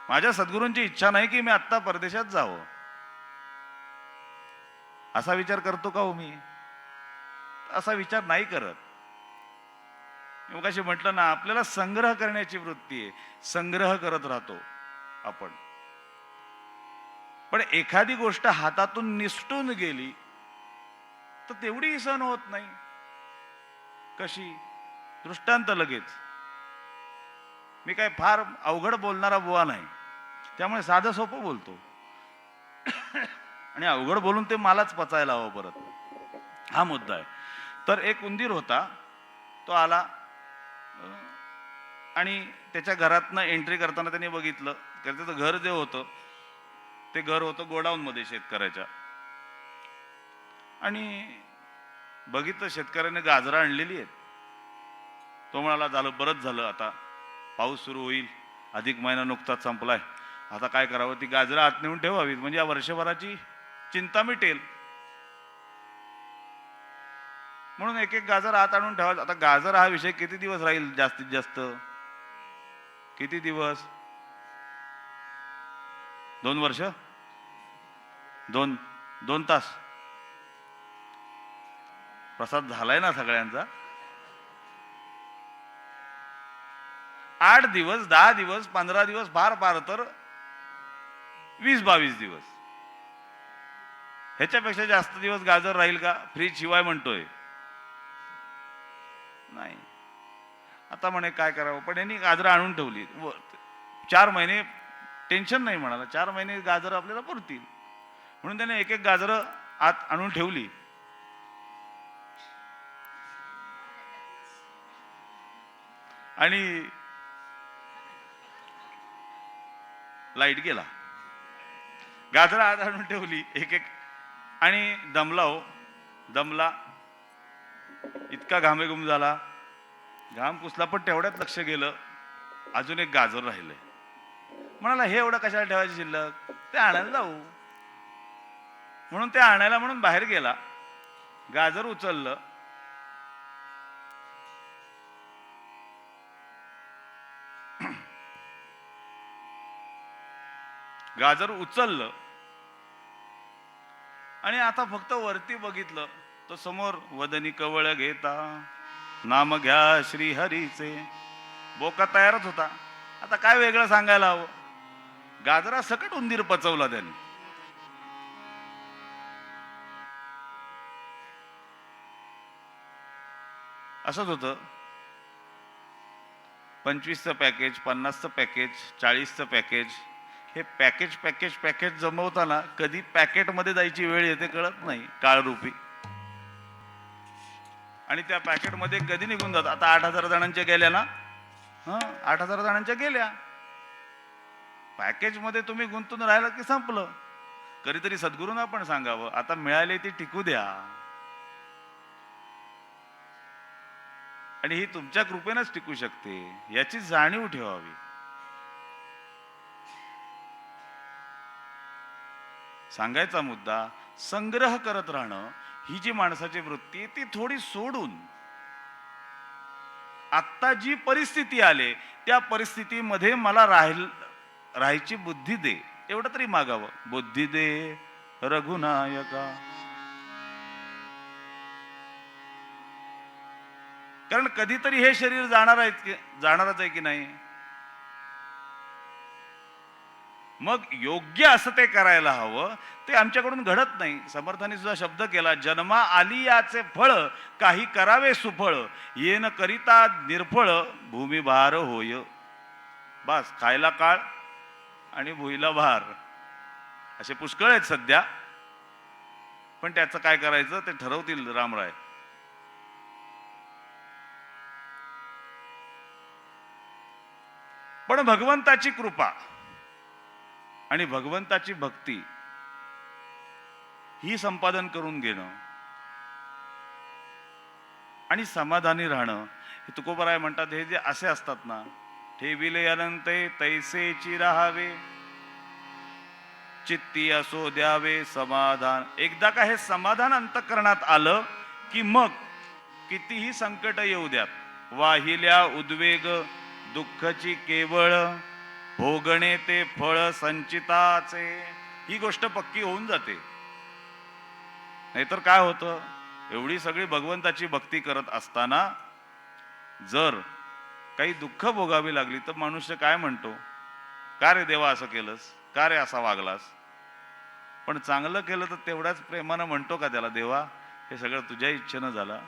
माझ्या सद्गुरूंची इच्छा नाही की मी आत्ता परदेशात जावं. असा विचार करतो का हो मी? असा विचार नाही करत. मग अशी म्हटलं ना, आपल्याला संग्रह करण्याची वृत्ती आहे, संग्रह करत राहतो आपण. पण एखादी गोष्ट हातातून निसटून गेली तर तेवढी सहन होत नाही. कशी? दृष्टांत लगेच. मी काय फार अवघड बोलणारा बुवा नाही, त्यामुळे साधं सोपं बोलतो आणि अवघड बोलून ते मलाच पचायला हवं परत, हा मुद्दा आहे. तर एक उंदीर होता, तो आला आणि त्याच्या घरातनं एंट्री करताना त्यांनी बघितलं, कारण त्याचं घर जे होतं ते घर होतं गोडाऊनमध्ये शेतकऱ्याच्या. आणि बघितलं शेतकऱ्याने गाजरं आणलेली आहेत. तो म्हणाला, झालं, बरंच झालं, आता पाऊस सुरू होईल, अधिक महिना नुकताच संपलाय, आता काय करावं, ती गाजरं आत नेऊन ठेवावीत, म्हणजे या वर्षभराची चिंता मिटेल. म्हणून एक एक गाजर आत आणून ठेवायचं. आता गाजर हा विषय किती दिवस राहील? जास्तीत जास्त किती दिवस? 2 वर्ष? 2 तास? प्रसाद झालाय ना सगळ्यांचा? 8 दिवस, 10 दिवस, 15 दिवस, फार फार तर 20-22 दिवस. ह्याच्यापेक्षा जास्त दिवस गाजर राहील का? फ्रीज शिवाय म्हणतोय नाही. आता म्हणे काय करावं, पण यांनी गाजरं आणून ठेवली. 4 महिने टेन्शन नाही म्हणाला, 4 महिने गाजरं आपल्याला पुरतील, म्हणून त्याने एक एक गाजरं आत आणून ठेवली. आणि लाईट गेला, गाजरं आत आणून ठेवली एक एक, आणि दमला, हो दमला, इतका घामेघूम झाला, घाम पुसला, पण तेवढ्यात लक्ष गेलं अजून एक गाजर राहिलंय. म्हणाला, हे एवढं कशाला ठेवायचं शिल्लक, ते आणायला जाऊ. म्हणून ते आणायला म्हणून बाहेर गेला, गाजर उचललं, गाजर उचललं आणि आता फक्त वरती बघितलं तर समोर वदनी कवळ घेता नाम घ्या श्री हरीचे. बोका तयारच होता. आता काय वेगळं सांगायला हवं. गाजरा सकट उंदीर पचवला त्यांनी. असंच होतं. 25चं पॅकेज, 50चं पॅकेज, 40चं पॅकेज, हे पॅकेज पॅकेज पॅकेज जमवताना कधी पॅकेटमध्ये जायची वेळ येते कळत नाही, काळरूपी. आणि त्या पॅकेटमध्ये कधी निघून जात. आता 8,000 जणांच्या गेल्या ना, 8,000 जणांच्या गेल्या. पॅकेज मध्ये तुम्ही गुंतून राहिला की संपलं. कधीतरी सद्गुरूंना पण सांगावं, आता मिळाले ती टिकू द्या. आणि ही तुमच्या कृपेनंच टिकू शकते याची जाणीव ठेवावी. सांगायचा मुद्दा, संग्रह करत राहणं ही जी माणसाची वृत्ती आहे ती थोडी सोडून आत्ता जी परिस्थिती आले त्या परिस्थितीमध्ये मला राहायची बुद्धी दे, एवढं तरी मागावं. बुद्धी दे रघुनायका. कारण कधीतरी हे शरीर जाणारच आहे की नाही. मग योग्य असं ते करायला हवं. ते आमच्याकडून घडत नाही. समर्थांनी सुद्धा शब्द केला, जन्मा आली याचे फळ काही करावे सुफळ, येन करिता निर्फळ भूमी भार होय. बस, खायला काळ आणि भुईला भार असे पुष्कळ आहेत सध्या. पण त्याचं काय करायचं ते ठरवतील रामराय. पण भगवंताची कृपा आणि भगवंताची भक्ती ही संपादन करून घेणं आणि समाधानी राहणं, हे तुकोबराय म्हणतात. हे जे असे असतात ना, ठेविले अनंते तैसेची राहावे, चित्ती असो द्यावे समाधान. एकदा का हे समाधान अंतःकरणात आलं की मग कितीही संकट येऊ द्यात, वाहिल्या उद्वेग दुःखची केवळ, भोगणे ते फळ संचिताचे. ही गोष्ट पक्की होऊन जाते. नाहीतर काय होतं, एवढी सगळी भगवंताची भक्ती करत असताना जर काही दुःख भोगावी लागली तर मनुष्य काय म्हणतो, का रे देवा असं केलंस, का रे असा वागलास. पण चांगलं केलं तर तेवढ्याच प्रेमानं म्हणतो का त्याला, देवा हे सगळं तुझ्या इच्छेनं झालं,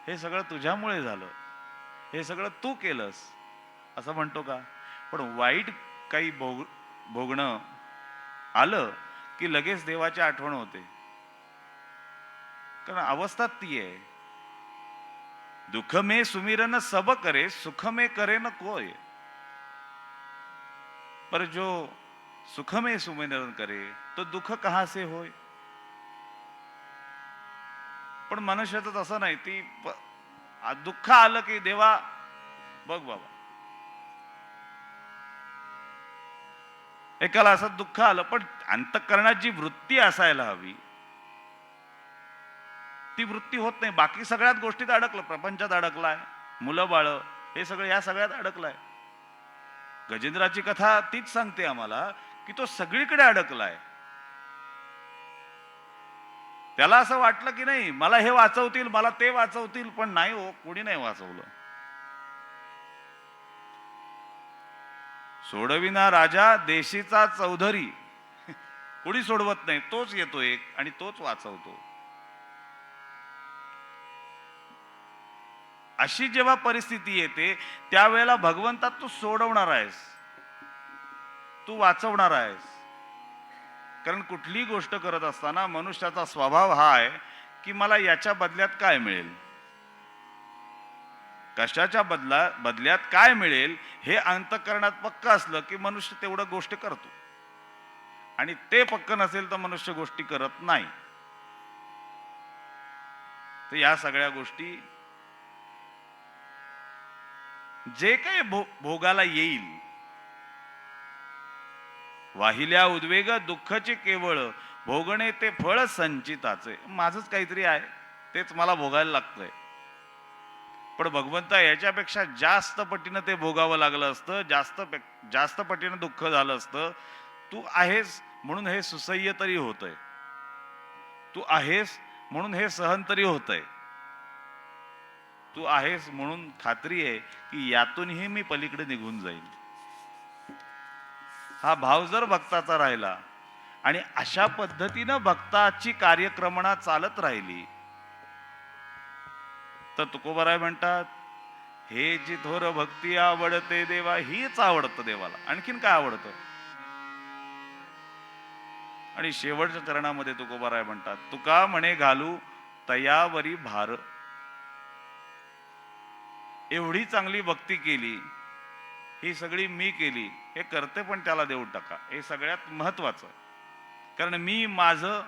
हे सगळं तुझ्यामुळे झालं, हे सगळं तू केलंस असं म्हणतो का. पण वाईट काही भोगणं आलं की लगेच देवाची आठवण होते. कारण अवस्था ती आहे. दुःख में सुमिरन सब करे, सुख में करे न कोय, पर जो सुख में सुमिरन करे तो दुःख कहां से होय. पण मनुष्याचं तसं नाही. ती दुःख आलं की देवा बघ बाबा. एकाला असं दुःख आलं, पण अंतःकरणात जी वृत्ती असायला हवी ती वृत्ती होत नाही. बाकी सगळ्यात गोष्टीत अडकलं, प्रपंचात अडकलाय, मुलं बाळ हे सगळं या सगळ्यात अडकलाय. गजेंद्राची कथा तीच सांगते आम्हाला की तो सगळीकडे अडकलाय. त्याला असं वाटलं की नाही मला हे वाचवतील, मला ते वाचवतील, पण नाही हो, कोणी नाही वाचवलं. सोडविना राजा देशीचा चौधरी, कोणी सोडवत नाही, तोच येतो एक आणि तोच वाचवतो. अशी जेव्हा परिस्थिती येते त्यावेळेला भगवंता तू सोडवणार आहेस, तू वाचवणार आहेस. कारण कुठली गोष्ट करत असताना मनुष्याचा स्वभाव हा आहे की मला याच्या बदल्यात काय मिळेल, कशाच्या बदल्यात काय मिळेल हे अंतःकरणात पक्क असलं की मनुष्य तेवढं गोष्ट करतो. आणि ते पक्क नसेल तर मनुष्य गोष्टी करत नाही. तर या सगळ्या गोष्टी जे काही भोगाला येईल, वाहिल्या उद्वेग दुःखाचे केवळ, भोगणे ते फळ संचिताचे. माझंच काहीतरी आहे, तेच मला भोगायला लागतंय. पण भगवंता याच्यापेक्षा जास्त पटीनं ते भोगावं लागलं असतं, जास्त पटीनं दुःख झालं असतं. तू आहेस म्हणून हे सुसह्य तरी होतंय, तू आहेस म्हणून हे सहन तरी होतंय, तू आहेस म्हणून खात्री आहे की यातूनही मी पलीकडे निघून जाईल. हा भाव जर भक्ताचा राहिला आणि अशा पद्धतीनं भक्ताची कार्यक्रमणा चालत राहिली तर तुकोबाराय म्हणतात, हे जी थोर भक्ती आवडते देवा, हीच आवडतं देवाला, आणखीन काय आवडतं. आणि शेवटच्या चरणामध्ये तुकोबाराय म्हणतात, तुका म्हणे घालू तयावरी भार. एवढी चांगली भक्ती केली, ही सगळी मी केली, हे करते पण त्याला देऊन टाका, हे सगळ्यात महत्वाचं. कारण मी माझं,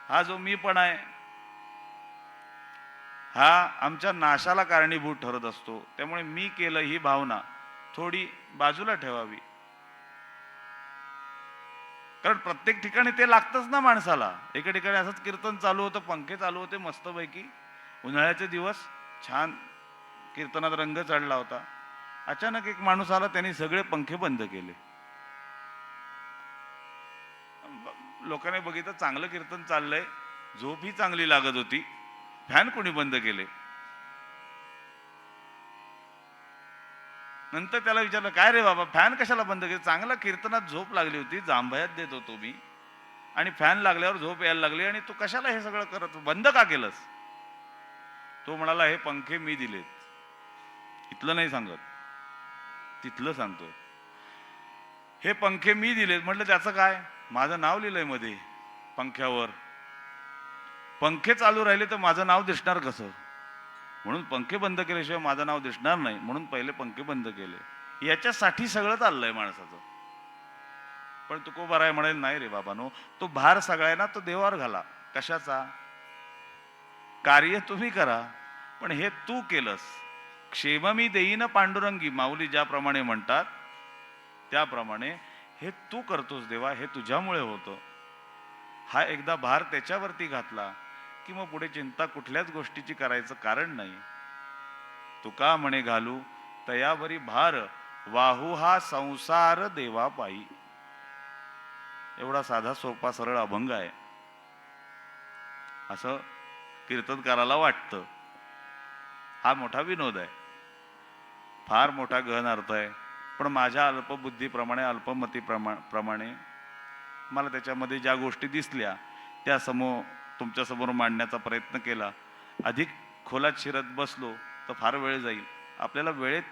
हा जो मी पण आहे, हा आमच्या नाशाला कारणीभूत ठरत असतो. त्यामुळे मी केलं ही भावना थोडी बाजूला ठेवावी. कारण प्रत्येक ठिकाणी ते लागतंच ना माणसाला. एका ठिकाणी असंच कीर्तन चालू होतं, पंखे चालू होते मस्तपैकी, उन्हाळ्याचे दिवस, छान कीर्तनात रंग चढला होता. अचानक एक माणूस आला, त्यांनी सगळे पंखे बंद केले. लोकांनी बघितलं चांगलं कीर्तन चाललंय, झोप ही चांगली लागत होती, फॅन कोणी बंद केले. नंतर त्याला विचारलं, काय रे बाबा फॅन कशाला बंद केले, चांगला कीर्तनात झोप लागली होती, जांभयात देत होतो मी, आणि फॅन लागल्यावर झोप यायला लागली, आणि तू कशाला हे सगळं करत, बंद का केलंस. तो म्हणाला, हे पंखे मी दिलेत. इथलं नाही सांगत, तिथलं सांगतोय. हे पंखे मी दिलेत. म्हटलं त्याचं काय, माझं नाव लिहिलंय मध्ये पंख्यावर, पंखे चालू राहिले तर माझं नाव दिसणार कसं, म्हणून पंखे बंद केल्याशिवाय माझं नाव दिसणार नाही, म्हणून पहिले पंखे बंद केले. याच्यासाठी सगळं चाललंय माणसाचं. पण तुकोबाराय म्हणेल, नाही रे बाबानो, तो भार सगळ्यांना तो देवावर घाला. कशाचा, कार्य तुम्ही करा, पण हे तू केलंस. क्षेम मी देईन पांडुरंगी, माऊली ज्याप्रमाणे म्हणतात त्याप्रमाणे हे तू करतोस देवा, हे तुझ्यामुळे होतं. हा एकदा भार त्याच्यावरती घातला की मग पुढे चिंता कुठल्याच गोष्टीची करायचं कारण नाही. तुका म्हणे घालू तयावरी भार, वाहू हा संसार देवा पायी. एवढा साधा सोपा सरळ अभंग आहे, असं कीर्तनकाराला वाटतं. हा मोठा विनोद आहे, फार मोठा गहन अर्थ आहे. पण माझ्या अल्पबुद्धीप्रमाणे, अल्पमतीप्रमाणे मला त्याच्यामध्ये ज्या गोष्टी दिसल्या त्या तुमच्यासमोर मांडण्याचा प्रयत्न केला. अधिक खोलात शिरत बसलो तर फार वेळ जाईल. आपल्याला वेळेत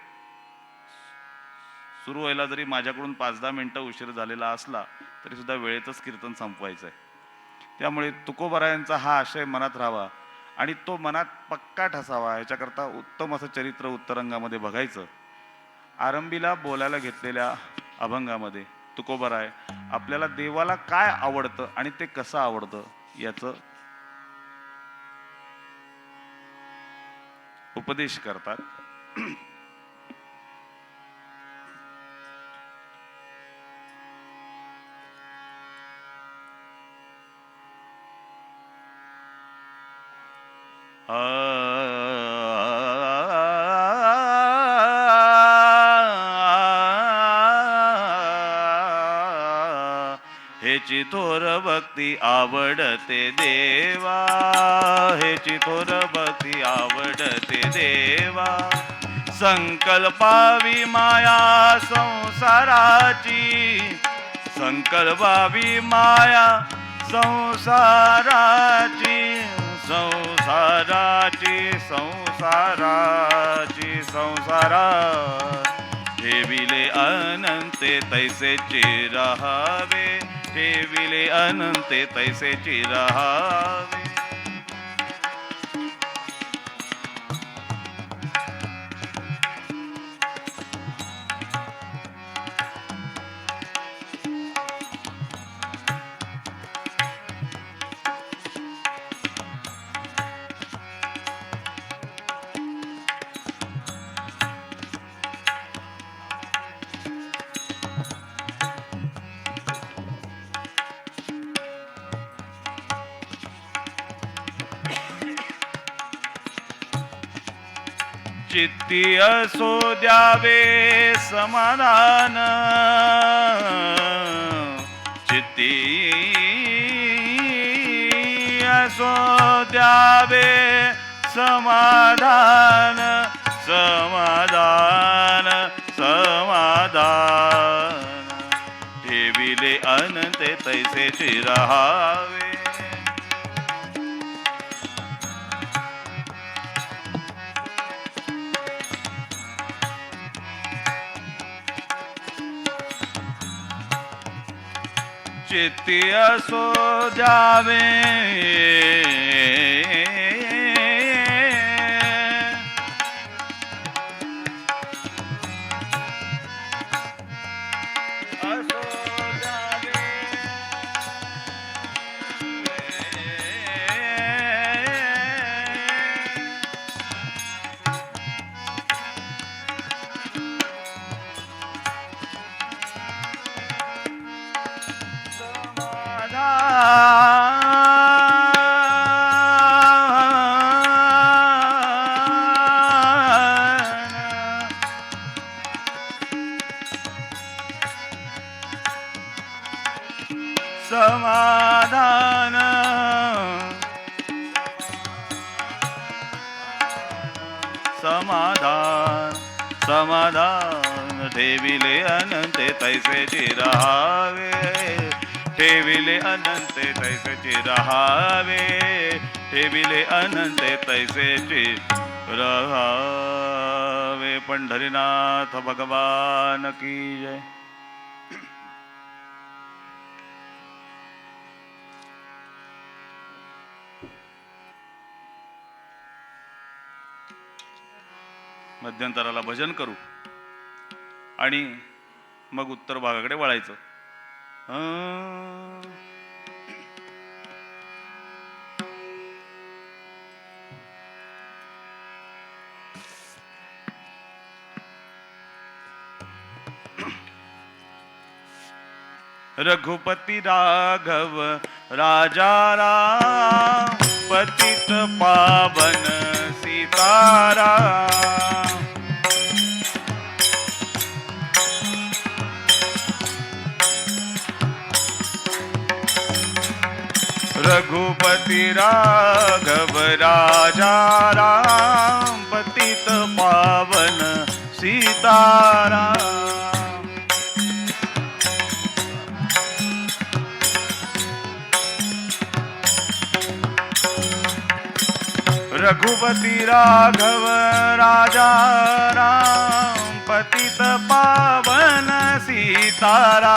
सुरू व्हायला जरी माझ्याकडून 5-10 मिनिटं उशीर झालेला असला तरी सुद्धा वेळेतच कीर्तन संपवायचं आहे. त्यामुळे तुकोबारायांचा हा आशय मनात राहावा आणि तो मनात पक्का ठसावा, याच्याकरता उत्तम असं चरित्र उत्तरंगामध्ये बघायचं. आरंभीला बोलायला घेतलेल्या अभंगामध्ये तुकोबाराय आपल्याला देवाला काय आवडतं आणि ते कसं आवडतं याचं उपदेश करतात. हेची थोर भक्ती आवडते देवा, हेची थोर भक्ती आवडते देवा. संकल्पावी माया संसाराची, संकल्पावी माया संसाराची, संसाराची संसाराची संसारा. ठेविले अनंते तैसे चिरहावे, ठेविले अनंते तैसे चिरहावे. चित्ती असो द्यावे समाधान, चित्ती असो द्यावे समाधान, समाधान समाधान, ठेविले अनंते तैसेची रहावे. चित्ती असो द्यावे असो द्यावे समाधान, समाधान समाधान, ठेविले अनंते तैसेची रहावे, ठेविले अनंते तैसेची रहावे, ठेविले अनंते तैसेची रहावे. पंढरीनाथ भगवान की जय. मध्यंतराला भजन करू आणि मग उत्तर भागाकडे वळायचं. रघुपती राघव राजा राम, पतित पावन सीताराम, रघुपती राघव राजा राम, पतित पावन सीताराम, रघुपती राघव राजा राम, पतित पावन सीताराम,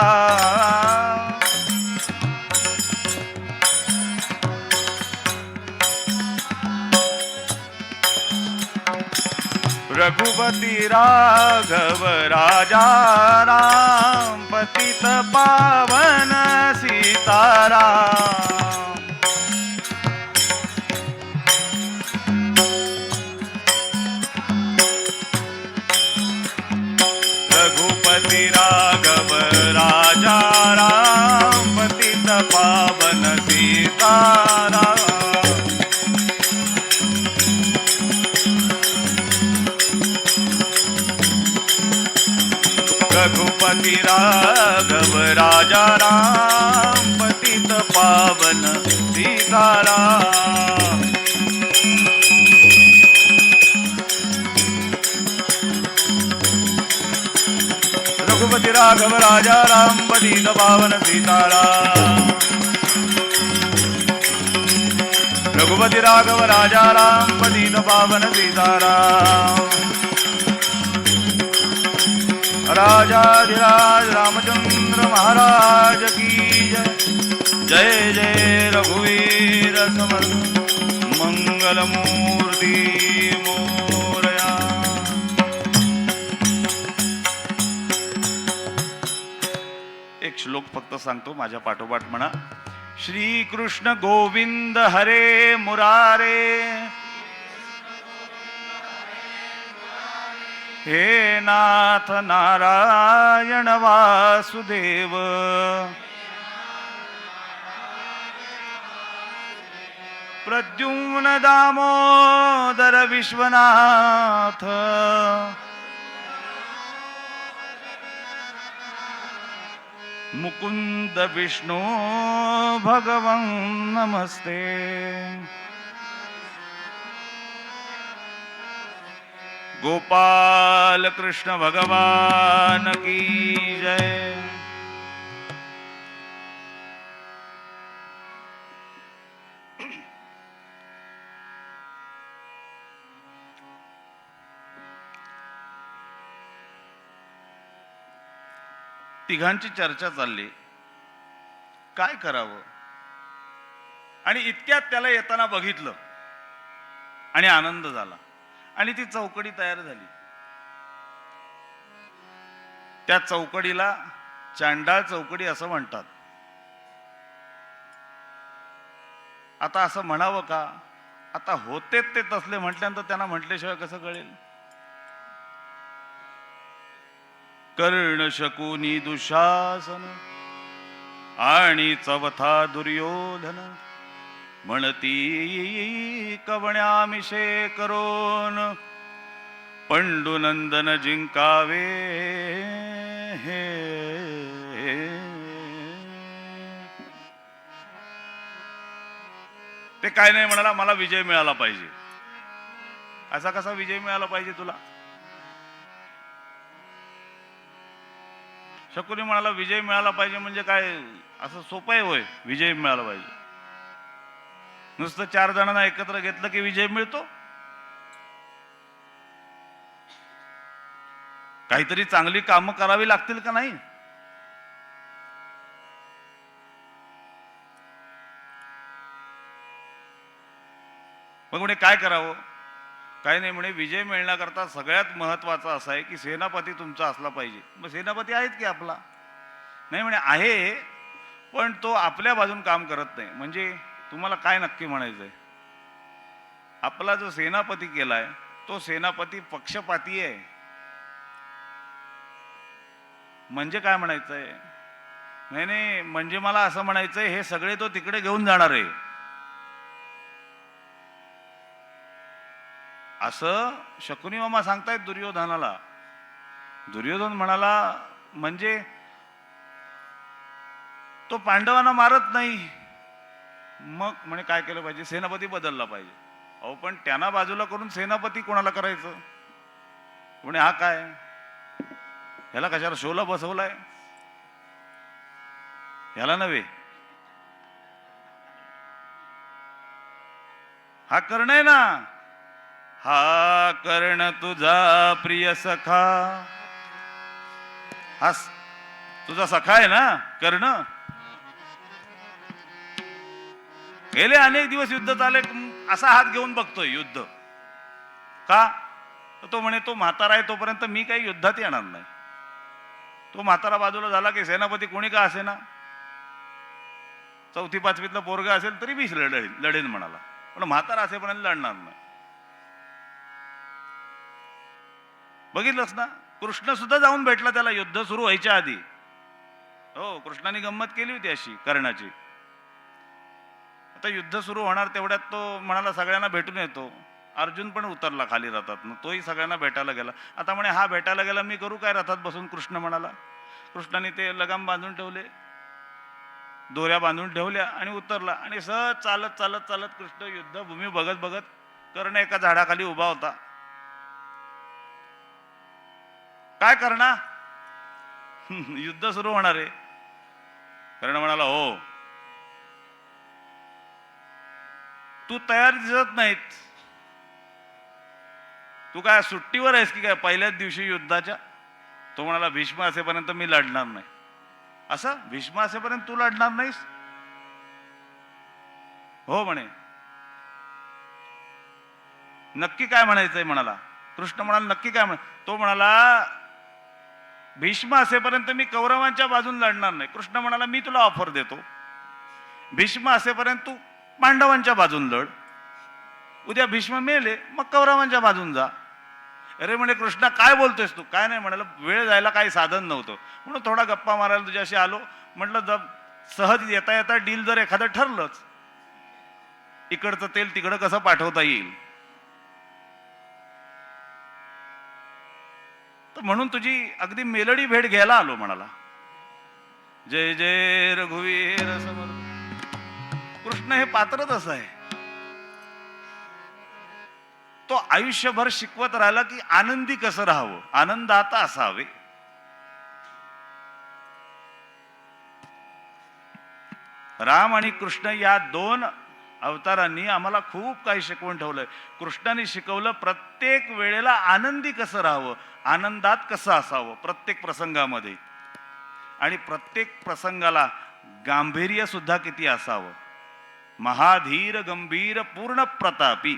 रघुपती राघव राजा राम, पतित पावन सीताराम, रघुपती राघव राजा राम, पतित पावन सीताराम, रघुपती राघव राजा राम, पतित पावन सीताराम, रघुपती राघव राजा राम, पतित पावन सीताराम, रघुपती राघव राजा राम, पतित पावन सीताराम, राजाधिराज रामचंद्र महाराज की जय. जय जय रघुवीर समर्थ मंगल मूर्ती मोरया. एक श्लोक फक्त सांगतो, माझ्या पाठोपाठ म्हणा. श्री कृष्ण गोविंद हरे मुरारे, हे नाथ नारायण वासुदेव, प्रद्युम्न दामोदर विश्वनाथ मुकुंद विष्णु भगवं नमस्ते। गोपाल कृष्ण भगवान की जय। तिघांची चर्चा चालली, काय करावं, आणि इतक्यात त्याला येताना बघितलं आणि आनंद झाला आणि ती चौकडी तयार झाली। त्या चौकडीला चांडाळ चौकडी असं म्हणतात। आता असं म्हणावं का? आता होते ते तसले म्हटल्यानंतर त्यांना म्हटल्याशिवाय कसं कळेल? कर्ण शकुनी दुशासन आणि चवथा दुर्योधन म्हणती कवण्यामिषे करोन पंडुनंदन जिंकावे। ते काय नाही म्हणाला, मला विजय मिळाला पाहिजे। असा कसा विजय मिळाला पाहिजे तुला? शकुनी म्हणाला विजय मिळाला पाहिजे म्हणजे काय असं सोपं आहे होय? विजय मिळाला पाहिजे नुसतं 4 जणांना एकत्र घेतलं की विजय मिळतो? काहीतरी चांगली कामं करावी लागतील का नाही? मग म्हणे काय करावं? काही नाही म्हणे, विजय मिळण्याकरता सगळ्यात महत्वाचं असं आहे की सेनापती तुमचा असला पाहिजे। मग सेनापती आहेत की आपला? नाही म्हणे आहे, पण तो आपल्या बाजून काम करत नाही। म्हणजे तुम्हाला काय नक्की म्हणायचंय? आपला जो सेनापती केलाय तो सेनापती पक्षपाती आहे। म्हणजे काय म्हणायचंय? नाही नाही, म्हणजे मला असं म्हणायचंय हे सगळे तो तिकडे घेऊन जाणार आहे असं शकुनी मामा सांगतायत दुर्योधनाला। दुर्योधन म्हणाला म्हणजे तो पांडवांना मारत नाही। मग म्हणे काय केलं पाहिजे? सेनापती बदलला पाहिजे। अहो पण त्यांना बाजूला करून सेनापती कोणाला करायचं? म्हणे हा काय, ह्याला कशाला शोला बसवलाय? ह्याला नव्हे, हा कर्ण आहे ना, हा कर्ण तुझा प्रिय सखा, हा तुझा सखा आहे ना कर्ण। गेले अनेक दिवस युद्ध चाले, असा हात घेऊन बघतोय युद्ध का? तो म्हणे तो म्हातारा आहे तोपर्यंत मी काही युद्धात येणार नाही। तो म्हातारा बाजूला झाला की सेनापती कोणी का असे ना, 4थी 5वीतला पोरगा असेल तरी मी लढेन म्हणाला, पण म्हातारा असेपर्यंत लढणार नाही। बघितलंस ना, कृष्ण सुद्धा जाऊन भेटला त्याला युद्ध सुरू व्हायच्या आधी। हो, कृष्णाने गंमत केली होती अशी कर्णाची। आता युद्ध सुरू होणार तेवढ्यात तो म्हणाला सगळ्यांना भेटून येतो। अर्जुन पण उतरला खाली रथात, तोही सगळ्यांना भेटायला गेला। आता म्हणे हा भेटायला गेला, मी करू काय रथात बसून? कृष्ण म्हणाला। कृष्णाने ते लगाम बांधून ठेवले, दोऱ्या बांधून ठेवल्या आणि उतरला आणि सहज चालत चालत चालत कृष्ण युद्धभूमी बघत बघत, कर्ण एका झाडाखाली उभा होता। काय करणार? युद्ध सुरू होणार आहे। कर्ण म्हणाला हो, तू तयार दिसत नाहीत, तू काय सुट्टीवर आहेस की काय पहिल्याच दिवशी युद्धाच्या? तो म्हणाला भीष्म असेपर्यंत मी लढणार नाही। असं भीष्म असेपर्यंत तू लढणार नाहीस? हो म्हणे। नक्की काय म्हणायचंय म्हणाला? कृष्ण म्हणाला नक्की काय तो म्हणाला भीष्म असेपर्यंत मी कौरवांच्या बाजून लढणार नाही। कृष्ण म्हणाला मी तुला ऑफर देतो, भीष्म असेपर्यंत तू पांडवांच्या बाजून लढ, उद्या भीष्म मेले मग कौरवांच्या बाजून जा। अरे म्हणे कृष्णा काय बोलतोयस तू? काय नाही म्हणाला, वेळ जायला काही साधन नव्हतं म्हणून थोडा गप्पा मारायला तुझ्याशी आलो। म्हटलं जर सहज येता येता डील जर एखादं ठरलंच इकडचं तेल तिकडं कसं पाठवता येईल. तर म्हणून तुझी अगदी मेलडी भेट घ्यायला आलो म्हणाला. जय जय रघुवीर समर्थ. कृष्ण हे पात्रच असं आहे. तो आयुष्यभर शिकवत राहिला की आनंदी कसं राहावं, आनंदात असावे. राम आणि कृष्ण या दोन अवतारांनी आम्हाला खूप काही शिकवून ठेवलंय. कृष्णाने शिकवलं प्रत्येक वेळेला आनंदी कसं राहावं, आनंदात कसं असावं प्रत्येक प्रसंगामध्ये. आणि प्रत्येक प्रसंगाला गांभीर्य सुद्धा किती असावं. महाधीर गंभीर पूर्ण प्रतापी.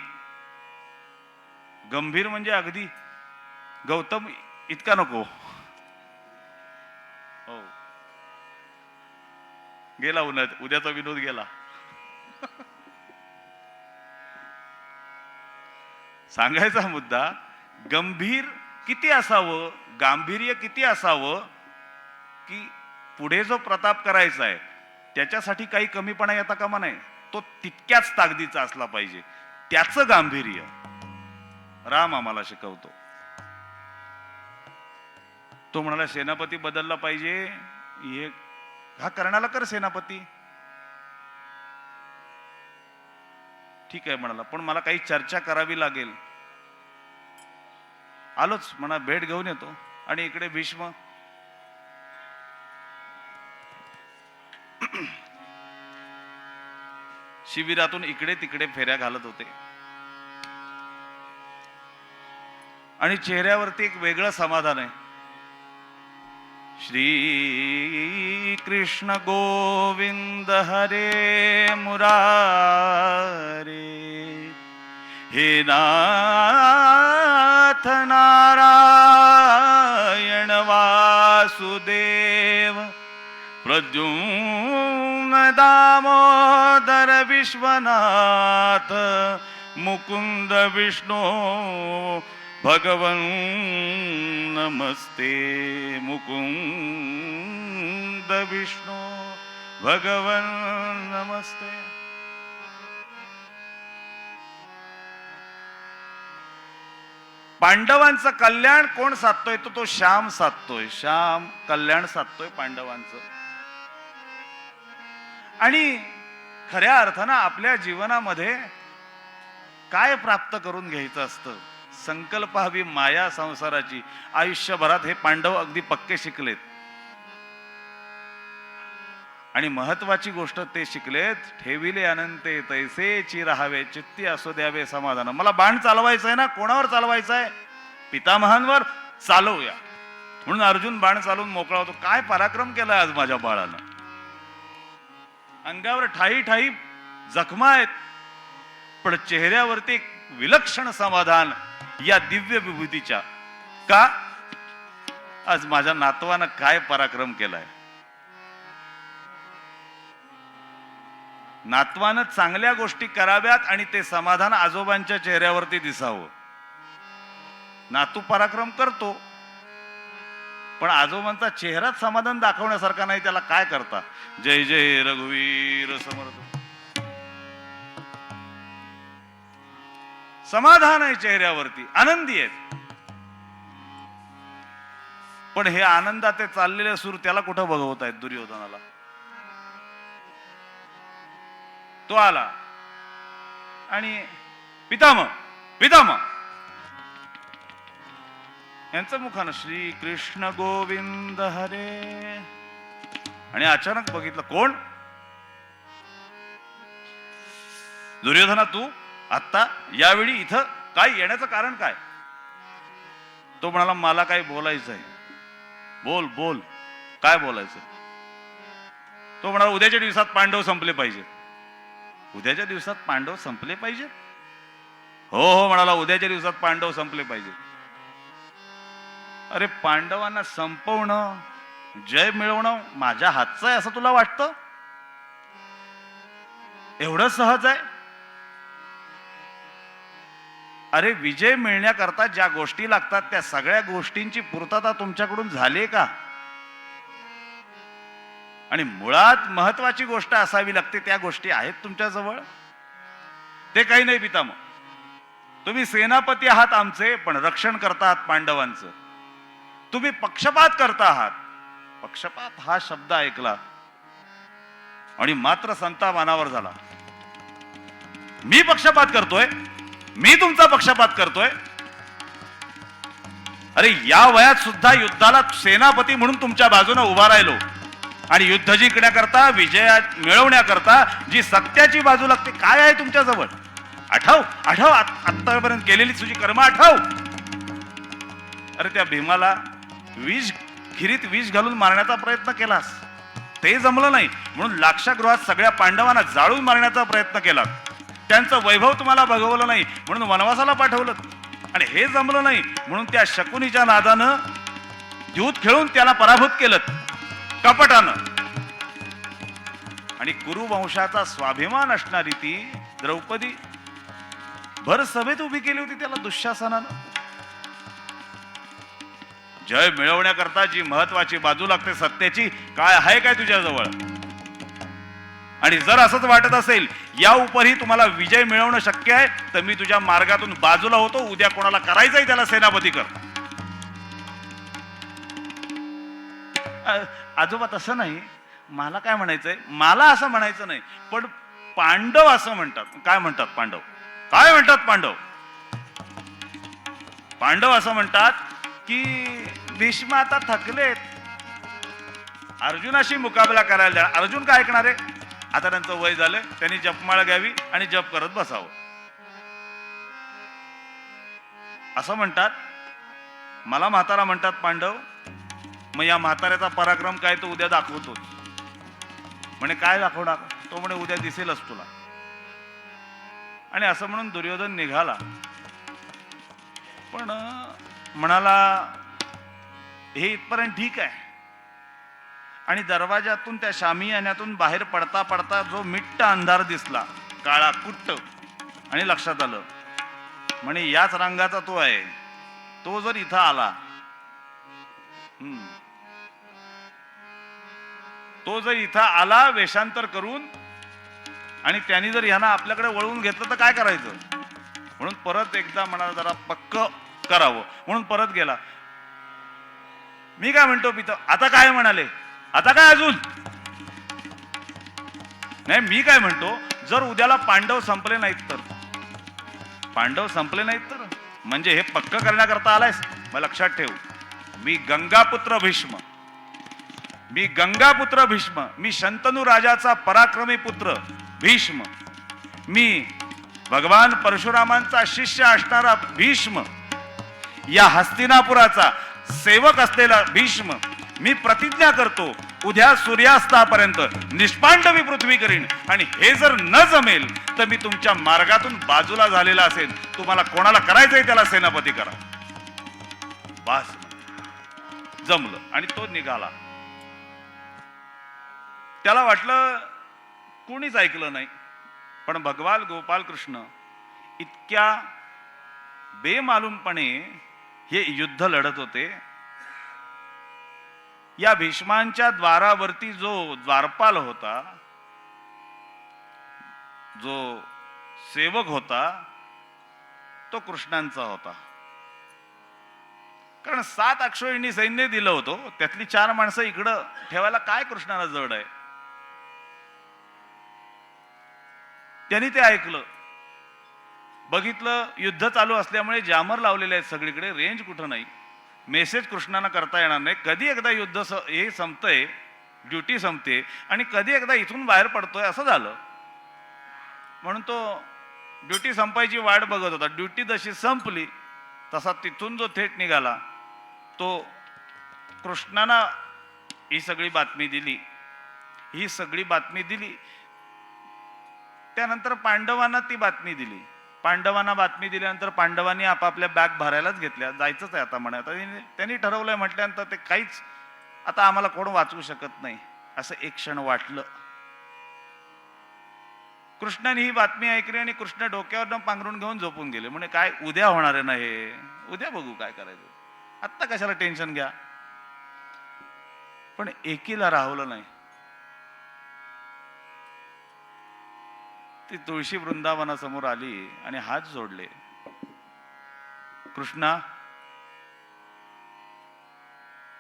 गंभीर म्हणजे अगदी गौतम इतका नको. हो, गेला उन्हात, उद्याचा विनोद गेला. सांगायचा मुद्दा, गंभीर किती असावं, गांभीर्य किती असावं की पुढे जो प्रताप करायचा आहे त्याच्यासाठी काही कमीपणा येता कामा नये. तो तितक्याच ताकदीचा असला पाहिजे. त्याचं गांभीर्य राम आम्हाला शिकवतो. तो म्हणाला सेनापती बदलला पाहिजे. हे हा कर्णाला कर सेनापती. ठीक आहे म्हणाला, पण मला काही चर्चा करावी लागेल. आलोच म्हणा, भेट घेऊन येतो. आणि इकडे भीष्म शिबिरातून इकडे तिकडे फेऱ्या घालत होते आणि चेहऱ्यावरती एक वेगळं समाधान आहे. श्री कृष्ण गोविंद हरे मुरारे, हे नाथ नारायण वासुदेव, प्रद्युम्न दामोदर विश्वनाथ, मुकुंद विष्णु भगवन नमस्ते, मुकुंद विष्णु भगवन नमस्ते. पांडवांचं कल्याण कोण साधतोय? तो श्याम साधतोय. श्याम कल्याण साधतोय पांडवांचं. आणि खऱ्या अर्थानं आपल्या जीवनामध्ये काय प्राप्त करून घ्यायचं असतं, संकल्प हवी माया संसाराची. आयुष्यभरात हे पांडव अगदी पक्के शिकलेत. आणि महत्वाची गोष्ट ते शिकलेत, ठेविले अनंते तैसेची राहावे, चित्ती असो द्यावे समाधान. मला बाण चालवायचं आहे ना, कोणावर चालवायचं आहे? पितामहांवर. चालवूया. म्हणून अर्जुन बाण चालवून मोकळा होतो. काय पराक्रम केलाय आज माझ्या बाळानं. अंगावर ठाई ठाई जखमा आहेत, पण चेहऱ्यावरती एक विलक्षण समाधान या दिव्य विभूतीच्या. का? आज माझ्या नातवानं काय पराक्रम केलाय. नातवानं चांगल्या गोष्टी कराव्यात आणि ते समाधान आजोबांच्या चेहऱ्यावरती दिसावं. नातू पराक्रम करतो, पण आजोबांचा चेहराच समाधान दाखवण्यासारखा नाही. त्याला काय करता? जय जय रघुवीर समर्थ. समाधान आहे चेहऱ्यावरती, आनंदी आहेत. पण हे आनंदात ते चाललेले सूर त्याला कुठं बघवत आहेत? दुर्योधनाला. तो आला आणि पितामह पितामह यांचं मुखानं श्री कृष्ण गोविंद हरे. आणि अचानक बघितलं, कोण? दुर्योधना, तू आत्ता यावेळी इथं काय येण्याचं कारण काय? तो म्हणाला, मला काय बोलायचं आहे. बोल बोल, काय बोलायचं? तो म्हणाला, उद्याच्या दिवसात पांडव संपले पाहिजेत. उद्याच्या दिवसात पांडव संपले पाहिजेत? हो हो म्हणाला, उद्याच्या दिवसात पांडव संपले पाहिजेत. अरे, पांडवांना संपवणं, जय मिळवणं माझ्या हातचं आहे असं तुला वाटतं? एवढं सहज आहे? अरे, विजय मिळण्याकरता ज्या गोष्टी लागतात त्या सगळ्या गोष्टींची पूर्तता तुमच्याकडून झाली का? आणि मुळात महत्वाची गोष्ट असावी लागते, त्या गोष्टी आहेत तुमच्याजवळ? ते काही नाही पितामह. तुम्ही सेनापती आहात आमचे, पण रक्षण करता आहात पांडवांचं. तुम्ही पक्षपात करता आहात. पक्षपात हा शब्द ऐकला आणि मात्र संताप अनावर झाला. मी पक्षपात करतोय? मी तुमचा पक्षपात करतोय? अरे या वयात सुद्धा युद्धाला सेनापती म्हणून तुमच्या बाजूने उभा राहिलो आणि युद्ध जिंकण्याकरता, विजय मिळवण्याकरता जी सत्याची बाजू लागते, काय आहे तुमच्या जवळ? आठव आठव, आतापर्यंत केलेली तुझी कर्म आठव. अरे त्या भीमाला खिरीत विष घालून मारण्याचा प्रयत्न केलास, ते जमलं नाही म्हणून लाक्षागृहात सगळ्या पांडवांना जाळून मारण्याचा प्रयत्न केला. त्यांचं वैभव तुम्हाला बघवलं नाही म्हणून वनवासाला पाठवलं, आणि हे जमलं नाही म्हणून त्या शकुनीच्या नादानं दूत खेळून त्याला पराभूत केलं कपटानं. आणि कुरुवंशाचा स्वाभिमान असणारी ती द्रौपदी भर सभेत उभी केली होती त्याला दुःशासनानं. जय मिळवण्याकरता जी महत्वाची बाजू लागते सत्याची, काय आहे काय तुझ्याजवळ? आणि जर असंच वाटत असेल या उपरही तुम्हाला विजय मिळवणं शक्य आहे, तर मी तुझ्या मार्गातून बाजूला होतो. उद्या कोणाला करायचंय त्याला सेनापती कर. आजोबा तसं नाही, मला काय म्हणायचंय, मला असं म्हणायचं नाही, पण पांडव असं म्हणतात. काय म्हणतात पांडव? काय म्हणतात पांडव? पांडव असं म्हणतात की भीष्म आता थकलेत, अर्जुनाशी मुकाबला करायला द्या. अर्जुन काय ऐकणार आहे? आता त्यांचं वय झालं, त्यांनी जपमाळ घ्यावी आणि जप करत बसावं असं म्हणतात. मला म्हातारा म्हणतात पांडव. मग या म्हाताऱ्याचा पराक्रम काय तो उद्या दाखवतोच. म्हणे काय दाखवणार? तो म्हणे उद्या दिसेलच तुला. आणि असं म्हणून दुर्योधन निघाला, पण म्हणाला हे इथपर्यंत ठीक आहे. आणि दरवाजातून त्या शामियान्यातून बाहेर पडता पडता जो मिट्ट अंधार दिसला, काळा कुट्ट, आणि लक्षात आलं म्हणे याच रंगाचा तो आहे. तो जर इथं आला, तो जर इथं आला वेषांतर करून, आणि त्यांनी जर ह्यांना आपल्याकडे वळवून घेतलं तर काय करायचं? म्हणून परत एकदा म्हणाला जरा पक्क करावं म्हणून परत गेला. मी काय म्हणतो पिता, आता काय म्हणाले? आता काय अजून नाही. मी काय म्हणतो, जर उद्याला पांडव संपले नाहीत तर, पांडव संपले नाहीत तर म्हणजे हे पक्क करण्याकरता आलायस? मग लक्षात ठेव, मी गंगापुत्र भीष्म, मी गंगापुत्र भीष्म, मी शंतनू राजाचा पराक्रमी पुत्र भीष्म, मी भगवान परशुरामांचा शिष्य असणारा भीष्म, या हस्तिनापुराचा सेवक असलेला भीष्म, मी प्रतिज्ञा करतो उद्या सूर्यास्तापर्यंत निष्पांडवी पृथ्वी करीन. आणि हे जर न जमेल तर मी तुमच्या मार्गातून बाजूला झालेला असेल. तुम्हाला कोणाला करायचंय त्याला सेनापती करा. बस जमलं आणि तो निघाला. त्याला वाटलं कोणीच ऐकलं नाही, पण भगवान गोपाल कृष्ण इतक्या बेमालूमपणे हे युद्ध लढत होते. या भीष्मांच्या द्वारावरती जो द्वारपाल होता, जो सेवक होता, तो कृष्णांचा होता. कारण 7 अक्षोहिणी सैन्य दिलं होतं, त्यातली 4 माणसं इकडं ठेवायला काय कृष्णाला जड आहे. त्यांनी ते ऐकलं, बघितलं युद्ध चालू असल्यामुळे जामर लावलेले आहेत सगळीकडे, रेंज कुठं नाही, मेसेज कृष्णांना करता येणार नाही. कधी एकदा युद्ध हे संपतंय, ड्युटी संपते, आणि कधी एकदा इथून बाहेर पडतोय, असं झालं. म्हणून तो ड्युटी संपायची वाट बघत होता. ड्युटी जशी संपली तसा तिथून जो थेट निघाला, तो कृष्णांना ही सगळी बातमी दिली. ही सगळी बातमी दिली. त्यानंतर पांडवांना ती बातमी दिली. पांडवांना बातमी दिल्यानंतर पांडवांनी आपापल्या बॅग भरायलाच घेतल्या. जायचंच आहे आता म्हणत. त्यांनी ठरवलंय म्हटल्यानंतर ते काहीच आता आम्हाला कोण वाचवू शकत नाही असं एक क्षण वाटलं. कृष्णाने ही बातमी ऐकली आणि कृष्ण डोक्यावरनं पांघरून घेऊन झोपून गेले. म्हणे काय उद्या होणार आहे ना, हे उद्या बघू काय करायचं, आत्ता कशाला टेन्शन घ्या. पण एकीला राहवलं नाही. ती तुळशी वृंदावनासमोर आली आणि हात जोडले. कृष्णा,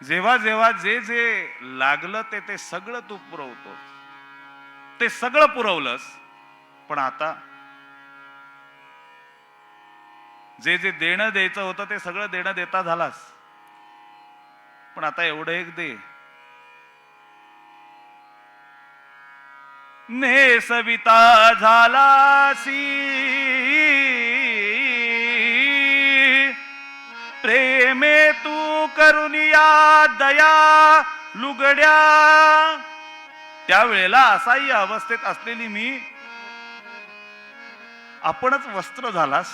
जेव्हा जेव्हा जे जे लागलं ते ते सगळं तू पुरवतो, ते सगळं पुरवलंस, पण आता जे जे देणं द्यायचं होतं ते सगळं देणं देता झालास, पण आता एवढं एक दे. ने सविता झालासी प्रेमे तू करुनिया दया लुगड्या. त्यावेळेला असाही अवस्थेत असलेली मी आपणच वस्त्र झालास.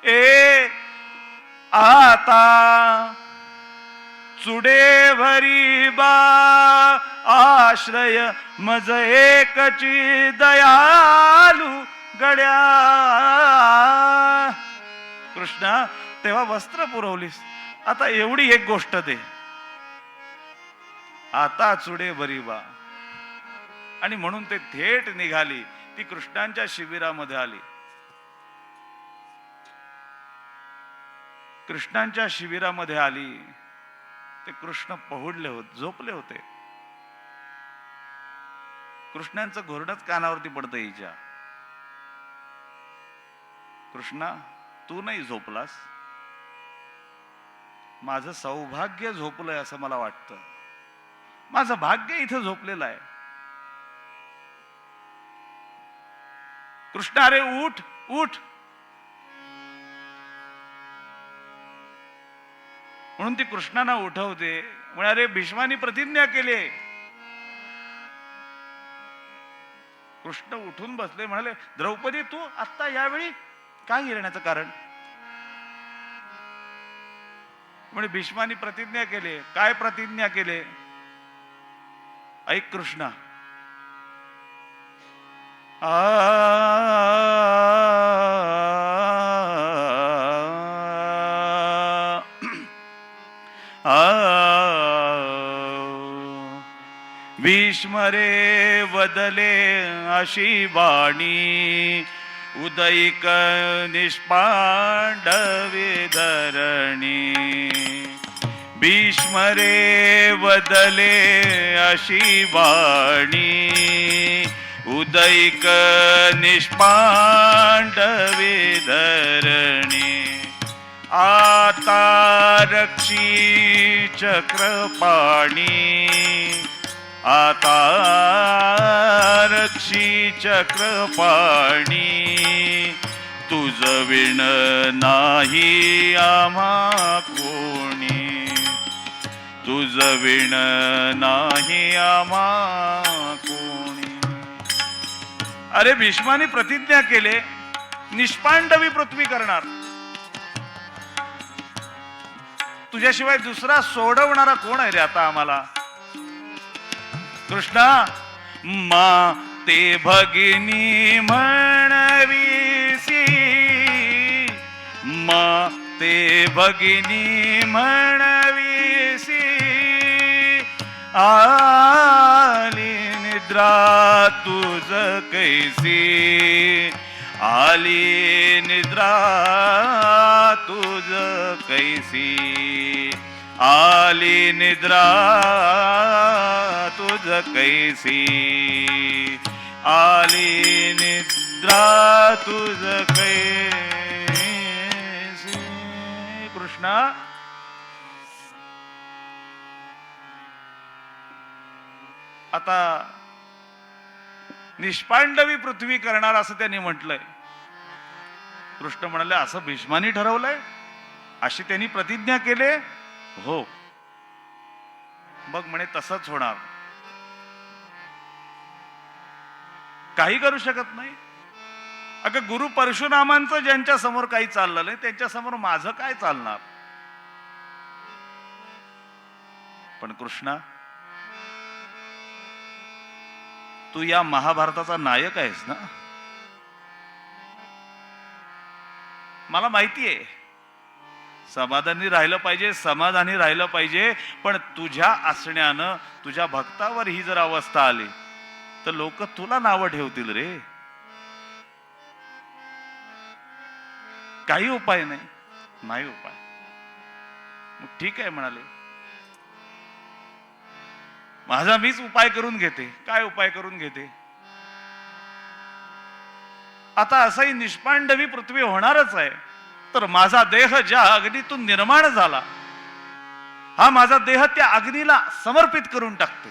ए आता चुडे भरी बा आश्रय मज एकची दयालू गड्या. कृष्णा, तेव्हा वस्त्र पुरवलीस, आता एवढी एक गोष्ट दे. आता चुडे भरी बा. आणि म्हणून ते थेट निघाली, ती कृष्णांच्या शिबिरामध्ये आली. कृष्णांच्या शिबिरामध्ये आली. ते कृष्ण पहुडले होते, झोपले होते. कृष्णांचं घोरडच कानावरती पडतं हिच्या. कृष्णा, तू नाही झोपलास, माझं सौभाग्य झोपलंय असं मला वाटतं. माझं भाग्य इथं झोपलेलं आहे. कृष्णा, अरे उठ उठ. म्हणून ती कृष्णांना उठवते. म्हणे, अरे भीष्मानी प्रतिज्ञा केली. कृष्ण उठून बसले, म्हणाले, द्रौपदी, तू आत्ता यावेळी काय येण्याचं कारण? म्हणे, भीष्मानी प्रतिज्ञा केली. काय प्रतिज्ञा केले? ऐक कृष्णा. भीष्मरे वदले अशी वाणी उदयिक निष्पांडवे धरणी. भीष्मरे वदले अशी वाणी उदयिक निष्पांडवे धरणी. आता रक्षी चक्रपाणी, आता रक्षी चक्रपाणी. तुझ विण नाही आम्हा कोणी, तुझ विण नाही आम्हा कोणी. अरे भीष्माने प्रतिज्ञा केले, निष्पांडवी पृथ्वी करणार. तुझ्याशिवाय दुसरा सोडवणारा कोण आहे रे आता आम्हाला? कृष्णा, मा ते भगिनी म्हणवीसी, मा ते भगिनी म्हणवीसी. आली निद्रा तुझ कैसी, आली निद्रा तुझ कैसी. आली निद्रा तुझ कैसी, आली निद्रा तुझ कैसी. कृष्णा, आता निष्पांडवी पृथ्वी करणार असं त्यांनी म्हटलंय. कृष्ण म्हणाले, असं भीष्मानी ठरवलंय, अशी त्यांनी प्रतिज्ञा केले. हो, बघ म्हणे, तसंच होणार. काही करू शकत नाही. अगं, गुरु परशुरामांचं ज्यांच्या समोर काही चाललं नाही, त्यांच्या समोर माझं काय चालणार? पण कृष्णा, तू या महाभारताचा नायक आहेस ना? मला माहिती आहे, समाधानी राहिलं पाहिजे, समाधानी राहिलं पाहिजे. पण तुझ्या असण्यानं तुझ्या भक्तावर ही जर अवस्था आली तर लोक तुला नावं ठेवतील रे. काही उपाय नाही उपाय. मग ठीक आहे म्हणाले, माझा मीच उपाय करून घेते. काय उपाय करून घेते? आता असंही निष्पांडवी पृथ्वी होणारच आहे, तर माझा देह ज्या अग्नीतून निर्माण झाला, हा माझा देह त्या अग्नीला समर्पित करून टाकते.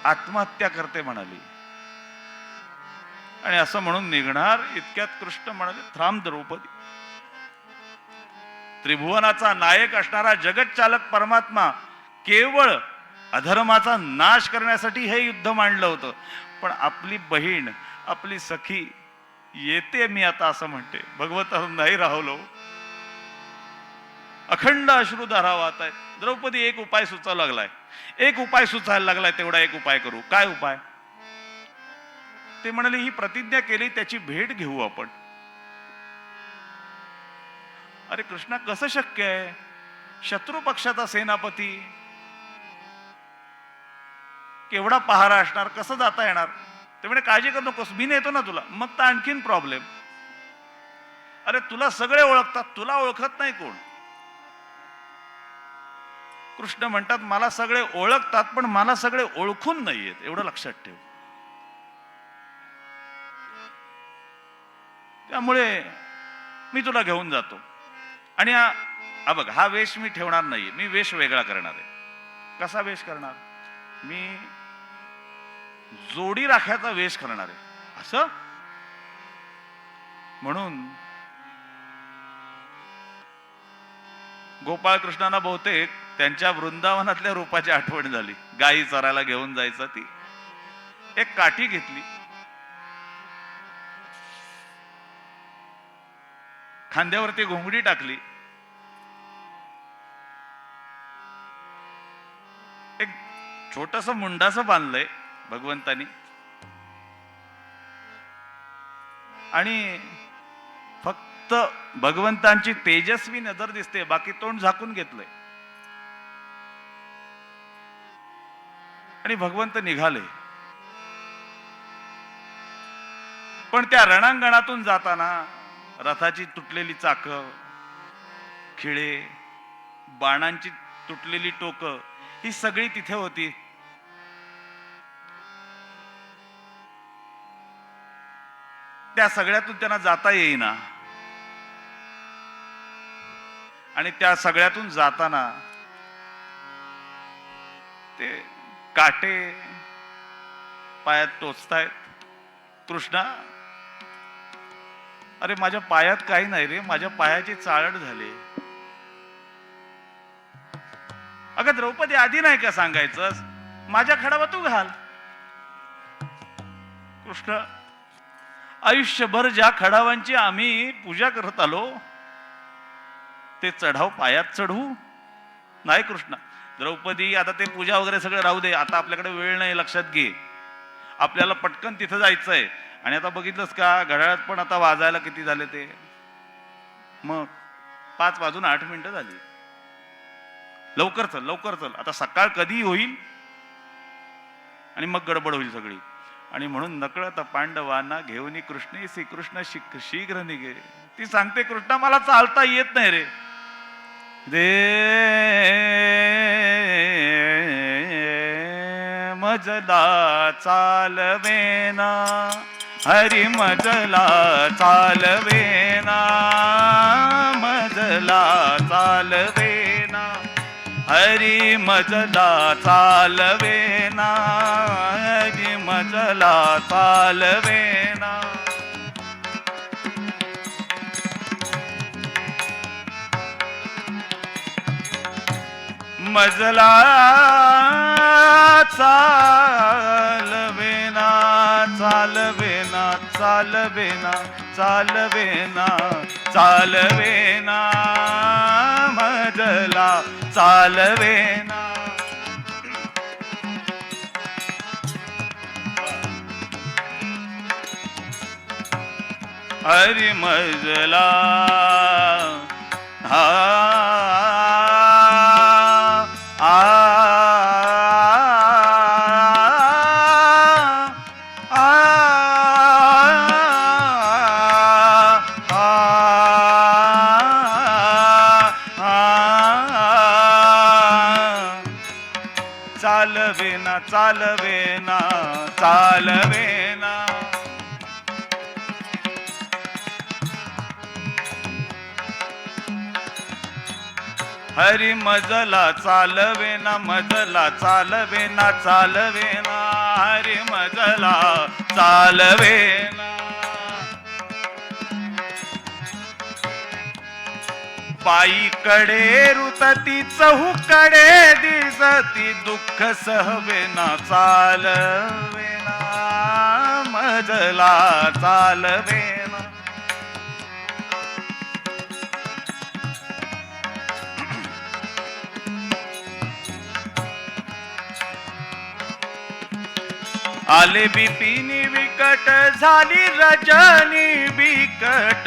आत्महत्या करते म्हणाली. आणि असं म्हणून निघणार इतक्यात कृष्ण म्हणाले, थांब द्रौपदी. त्रिभुवनाचा नायक असणारा जगतचालक परमात्मा केवळ अधर्माचा नाश करण्यासाठी हे युद्ध मांडलं होतं. पण आपली बहीण, आपली सखी येते, मी आता असं म्हणते, भगवंत नाही राहलो. अखंड अश्रुधारा वाहत आहेत. द्रौपदी एक उपाय सुचायला लागलाय, तेवढा एक उपाय करू. काय उपाय? ते म्हणाले, ही प्रतिज्ञा केली, त्याची भेट घेऊ आपण. अरे कृष्णा, कसं शक्य आहे? शत्रू पक्षाचा सेनापती, केवढा पहारा असणार, कसं जाता येणार? ते म्हणे, काळजी करू नकोस, मी नेतो ना तुला. मग तर आणखीन प्रॉब्लेम. अरे तुला सगळे ओळखतात, तुला ओळखत नाही कोण? कृष्ण म्हणतात, मला सगळे ओळखतात, पण मला सगळे ओळखून नाहीयेत, एवढं लक्षात ठेव. त्यामुळे मी तुला घेऊन जातो. आणि बघ, हा वेश मी ठेवणार नाहीये, मी वेश वेगळा करणार आहे. कसा वेश करणार? मी जोडी राख्याचा वेश करणार आहे. असं म्हणून गोपाळकृष्णांना बहुतेक त्यांच्या वृंदावनातल्या रूपाची आठवण झाली. गायी चरायला घेऊन जायचं, ती एक काठी घेतली, खांद्यावरती घोंगडी टाकली, एक छोटस मुंडास बांधलंय भगवंतानी, आणि फक्त भगवंतांची तेजस्वी नजर दिसते, बाकी तोंड झाकून घेतलंय. आणि भगवंत निघाले. पण त्या रणांगणातून जाताना रथाची तुटलेली चाकं, खिळे, बाणांची तुटलेली टोकं, ही सगळी तिथे होती. त्या सगळ्यातून त्यांना जाता येईना. आणि त्या सगळ्यातून जाताना ते काटे पायात टोचतायत. कृष्णा, अरे माझ्या पायात काही नाही रे, माझ्या पायाची चाळण झाली. अगं द्रौपदी, आधी नाही का सांगायचं? माझ्या खडावा तू घाल. कृष्ण, आयुष्यभर ज्या खडावांची आम्ही पूजा करत आलो, ते चढाव पायात चढवू? नाही कृष्ण. द्रौपदी, आता ते पूजा वगैरे सगळं राहू दे, आता आपल्याकडे वेळ नाही, लक्षात घे. आपल्याला पटकन तिथं जायचंय. आणि आता बघितलंस का, घड्याळात पण आता वाजायला किती झाले ते? मग 5:08 झाली. लवकर चल, लवकर चल, आता सकाळ कधी होईल आणि मग गडबड होईल सगळी. आणि म्हणून नकळत पांडवांना घेऊन कृष्ण श्रीकृष्ण शीघ्र निघे. ती सांगते, कृष्णा मला चालता येत नाही रे. दे मजला चालवेना, हरी मजला चालवेना, मजला चालवेना, हरी मजला चालवेना, हरी मजला चालवेना. मजला चालवेना, चालवेना, चालवेना, चालवेना, चालवेना, मजला चालवेना. हरी मजला हा चालवेना चालवेना चालवेना हरी मजला चालवेना मजला चालवेना चालवेना हरी मजला चालवेना पायीकडे रुतती चहूकडे दिसती दुःख सहवेना चालवेना मजला चालवेना आले बिपिनी विकट झाली रजनी बिकट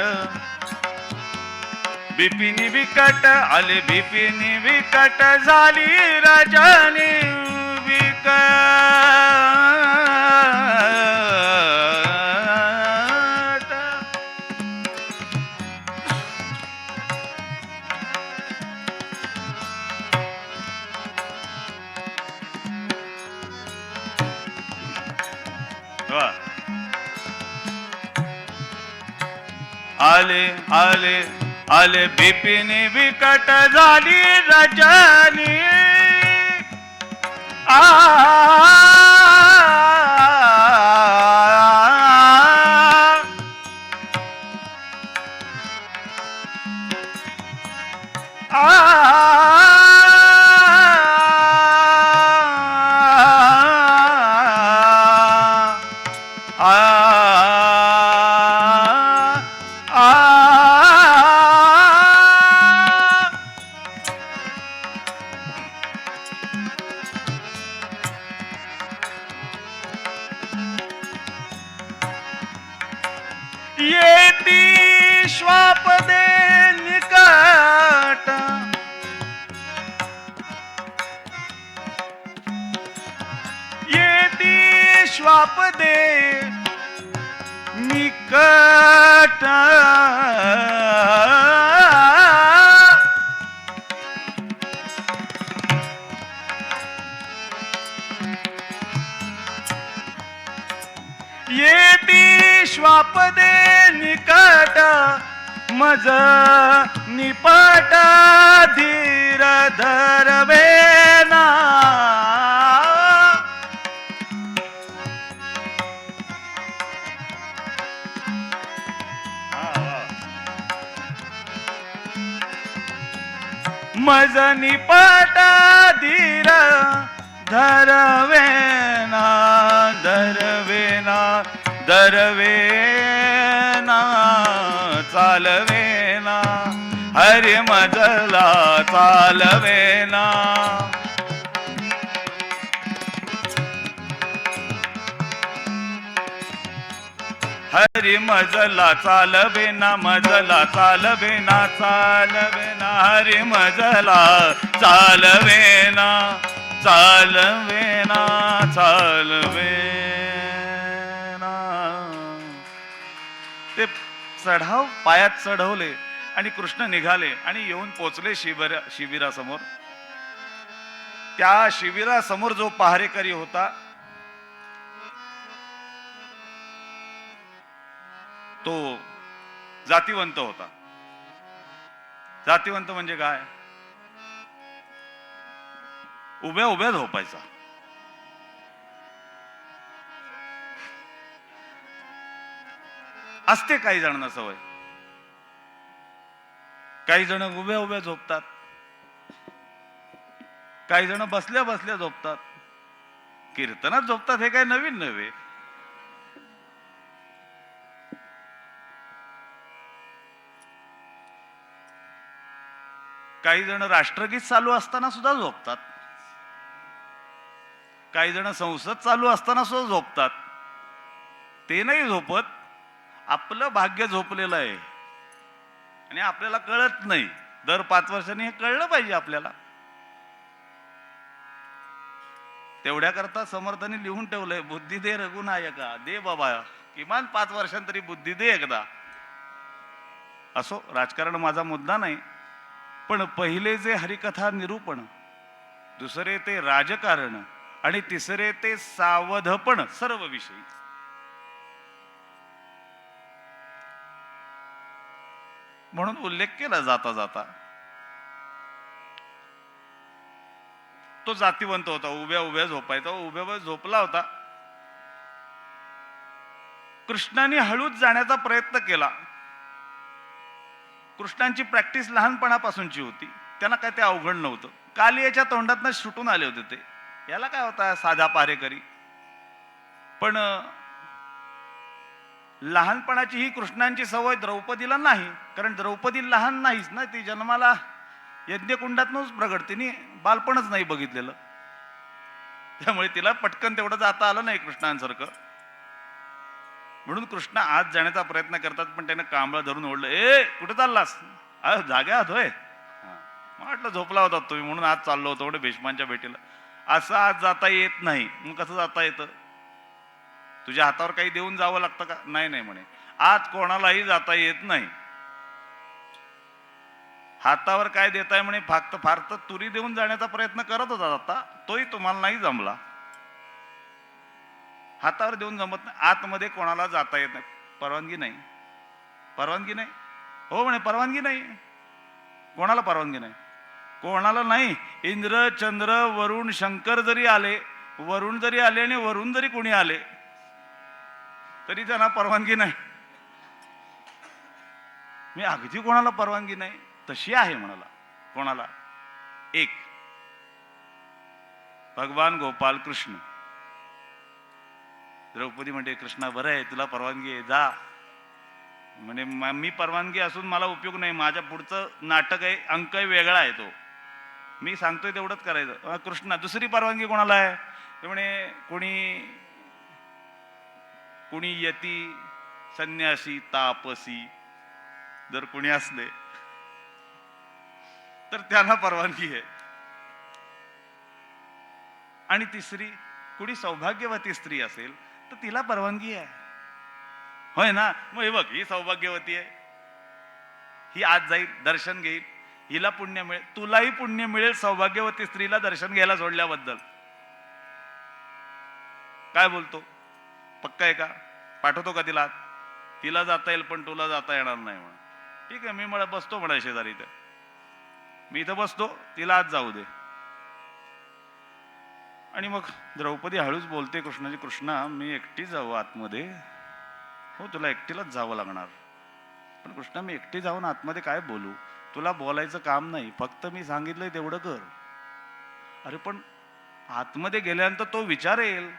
बिपिनी विकट आले बिपिनी विकट झाली रजनी विकट आले आले आले बिपिनी विकट झाली रजनी आ येती श्वापदे निकट येती श्वापदे निकट येती श्वापदे निकट मज निपट धीर धरवेना मज निपट धीर धरवेना धरवेना धरवेना चालवेना हरी मजला चालवेना हरी मजला चालवेना मजला चालवेना चालवेना हरी मजला चालवेना चालवेना चालवेना ते चढाव पायात चढवले आणि कृष्ण निघाले आणि येऊन पोचले शिबिरासमोर. त्या शिबिरासमोर जो पहारेकरी होता तो जातिवंत होता. जातिवंत म्हणजे काय? उभ्या उभ्या झोपायचा. असते काही जणांना सवय. काही जण उभ्या उभ्या झोपतात, काही जण बसल्या बसल्या झोपतात, कीर्तनात झोपतात. हे काय नवीन नव्हे. काही जण राष्ट्रगीत चालू असताना सुद्धा झोपतात, काही जण संसद चालू असताना सुद्धा झोपतात. ते नाही झोपत, आपलं भाग्य झोपलेलं आहे आणि आपल्याला कळत नाही. दर 5 वर्षांनी हे कळलं पाहिजे आपल्याला. तेवढ्या करता समर्थांनी लिहून ठेवलंय, बुद्धी दे रघुनायका. दे बाबा, किमान 5 वर्षांतरी बुद्धी दे एकदा. असो, राजकारण माझा मुद्दा नाही, पण पहिले जे हरिकथा निरूपण, दुसरे ते राजकारण आणि तिसरे ते सावधपण सर्व विषयी. म्हणून उल्लेख केला जाता जाता. तो जातीवंत होता, उभ्या उभ्या झोपायचा, उभ्या उभ्या झोपला होता. कृष्णाने हळूच जाण्याचा प्रयत्न केला. कृष्णांची प्रॅक्टिस लहानपणापासूनची होती, त्यांना काय ते अवघड नव्हतं. कालियाच्या तोंडातनं सुटून आले होते ते, याला काय होता साधा पारेकरी. पण लहानपणाची ही कृष्णांची सवय द्रौपदीला नाही, कारण द्रौपदी लहान नाहीच ना, ती जन्माला यज्ञकुंडातूनच प्रगट, तिने बालपणच नाही बघितलेलं, त्यामुळे तिला पटकन तेवढं जाता आलं नाही कृष्णांसारखं. म्हणून कृष्ण आज जाण्याचा प्रयत्न करतात, पण त्याने कांबळा धरून ओढलं. ए कुठे चाललास? जागे आहात होय? म्हटलं झोपला होता तुम्ही म्हणून आज चाललो होतो म्हणजे भीष्मांच्या भेटीला. असं आज जाता येत नाही. मग कसं जाता येतं? तुझ्या हातावर काही देऊन जावं लागतं का? नाही नाही म्हणे, आज कोणालाही जाता येत नाही. हातावर काय देताय म्हणे, फक्त फार तर तुरी देऊन जाण्याचा प्रयत्न करत होता आता, तोही तुम्हाला नाही जमला. हातावर देऊन जमत नाही, आतमध्ये कोणाला जाता येत नाही. परवानगी नाही, परवानगी नाही. हो म्हणे परवानगी नाही. कोणाला परवानगी नाही? कोणाला नाही. इंद्र चंद्र वरुण शंकर जरी आले, वरुण जरी आले आणि वरुण जरी कोणी आले तरी त्यांना परवानगी नाही. मी अगदी कोणाला परवानगी नाही तशी आहे म्हणाला. कोणाला? एक, भगवान गोपाल कृष्ण. द्रौपदी म्हणते कृष्णा बरं आहे, तुला परवानगी आहे, जा. म्हणे मी परवानगी असून मला उपयोग नाही, माझ्या पुढचं नाटक आहे, अंक वेगळा आहे, तो मी सांगतोय तेवढंच करायचं. कृष्णा दुसरी परवानगी कोणाला आहे? म्हणे कुणी यती संन्यासी तापसी जर कुणी असले तर त्यांना परवानगी आहे. आणि तिसरी, कुणी सौभाग्यवती स्त्री असेल तर तिला परवानगी आहे, होय ना? मग हे बघ, ही सौभाग्यवती आहे, ही आज जाईल दर्शन घेईल, हिला पुण्य मिळेल, तुलाही पुण्य मिळेल सौभाग्यवती स्त्रीला दर्शन घ्यायला सोडल्याबद्दल. काय बोलतो? पक्का आहे का? पाठवतो का तिला? तिला जाता येईल पण तुला जाता येणार नाही म्हणून. ठीक आहे, मी मला बसतो म्हणा शेजारी, इथं मी इथं बसतो, तिला आज जाऊ दे. आणि मग द्रौपदी हळूच बोलते कृष्णाची, कृष्णा मी एकटी जाऊ आतमध्ये? हो तुला एकटीलाच जावं लागणार. पण कृष्णा मी एकटी जाऊन आतमध्ये काय बोलू? तुला बोलायचं काम नाही, फक्त मी सांगितलंय तेवढं कर. अरे पण आतमध्ये गेल्यानंतर तो विचारेल.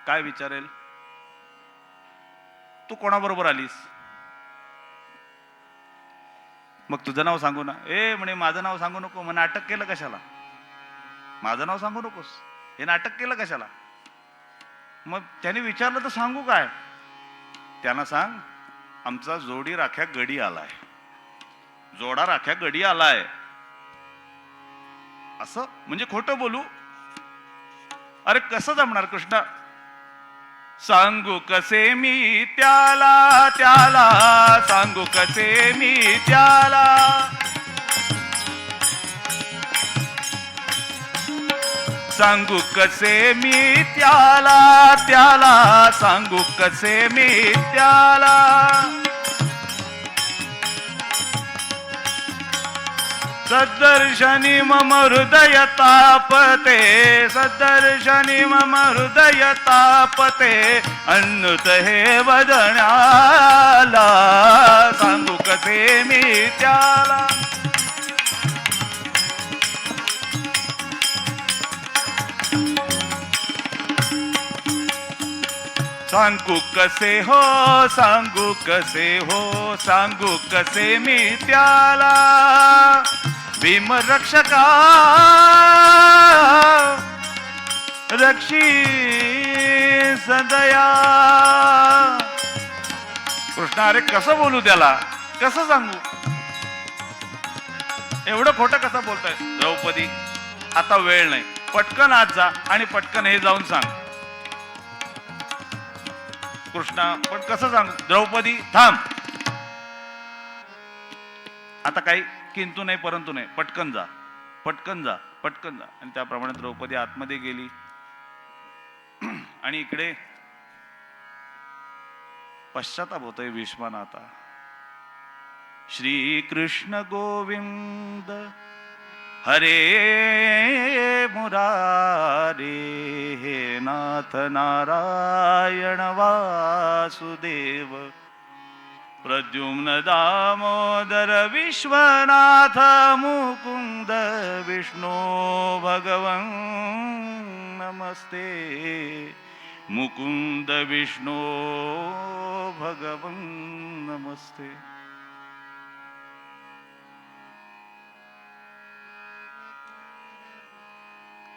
काय विचारेल? तू कोणाबरोबर आलीस? मग तुझं नाव सांगू ना. ए म्हणे माझं नाव सांगू नको. मग नाटक केलं कशाला? माझं नाव सांगू नकोस, हे नाटक केलं कशाला? मग त्याने विचारलं तर सांगू काय? त्यांना सांग आमचा जोडी राख्या गडी आलाय, जोडा राख्या गडी आलाय. असं म्हणजे खोटं बोलू? अरे कसं जमणार कृष्णा? सांगू कसे मी त्याला, त्याला सांगू कसे मी त्याला. सांगू कसे मी त्याला, त्याला सांगू कसे मी त्याला. सद्दर्शनी मम हृदय तापते, सद्दर्शनी मम हृदय तापते, अन्नुत हे वदनाला सांगू कसे मी त्याला. सांगू कसे हो, सांगू कसे हो, सांगू कसे मी त्याला. भीम रक्षका रक्षी सदया. कृष्णा अरे कसं बोलू त्याला, कसं सांगू? एवढं खोटं कसं बोलताय? द्रौपदी आता वेळ नाही, पटकन आज जा आणि पटकन हे जाऊन सांग. कृष्णा पण कसं सांगू? द्रौपदी थांब, आता काही किंतु नाही परंतु नाही, पटकन जा, पटकन जा पटकन जा. आणि त्याप्रमाणे द्रौपदी आतमध्ये गेली. आणि इकडे पश्चाताप होतोय भीष्माना आता. श्री कृष्ण गोविंद हरे मुरारे हे नाथ नारायण वासुदेव प्रद्युम्न दामोदर विश्वनाथ मुकुंद विष्णु भगवन् नमस्ते मुकुंद विष्णु भगवन् नमस्ते.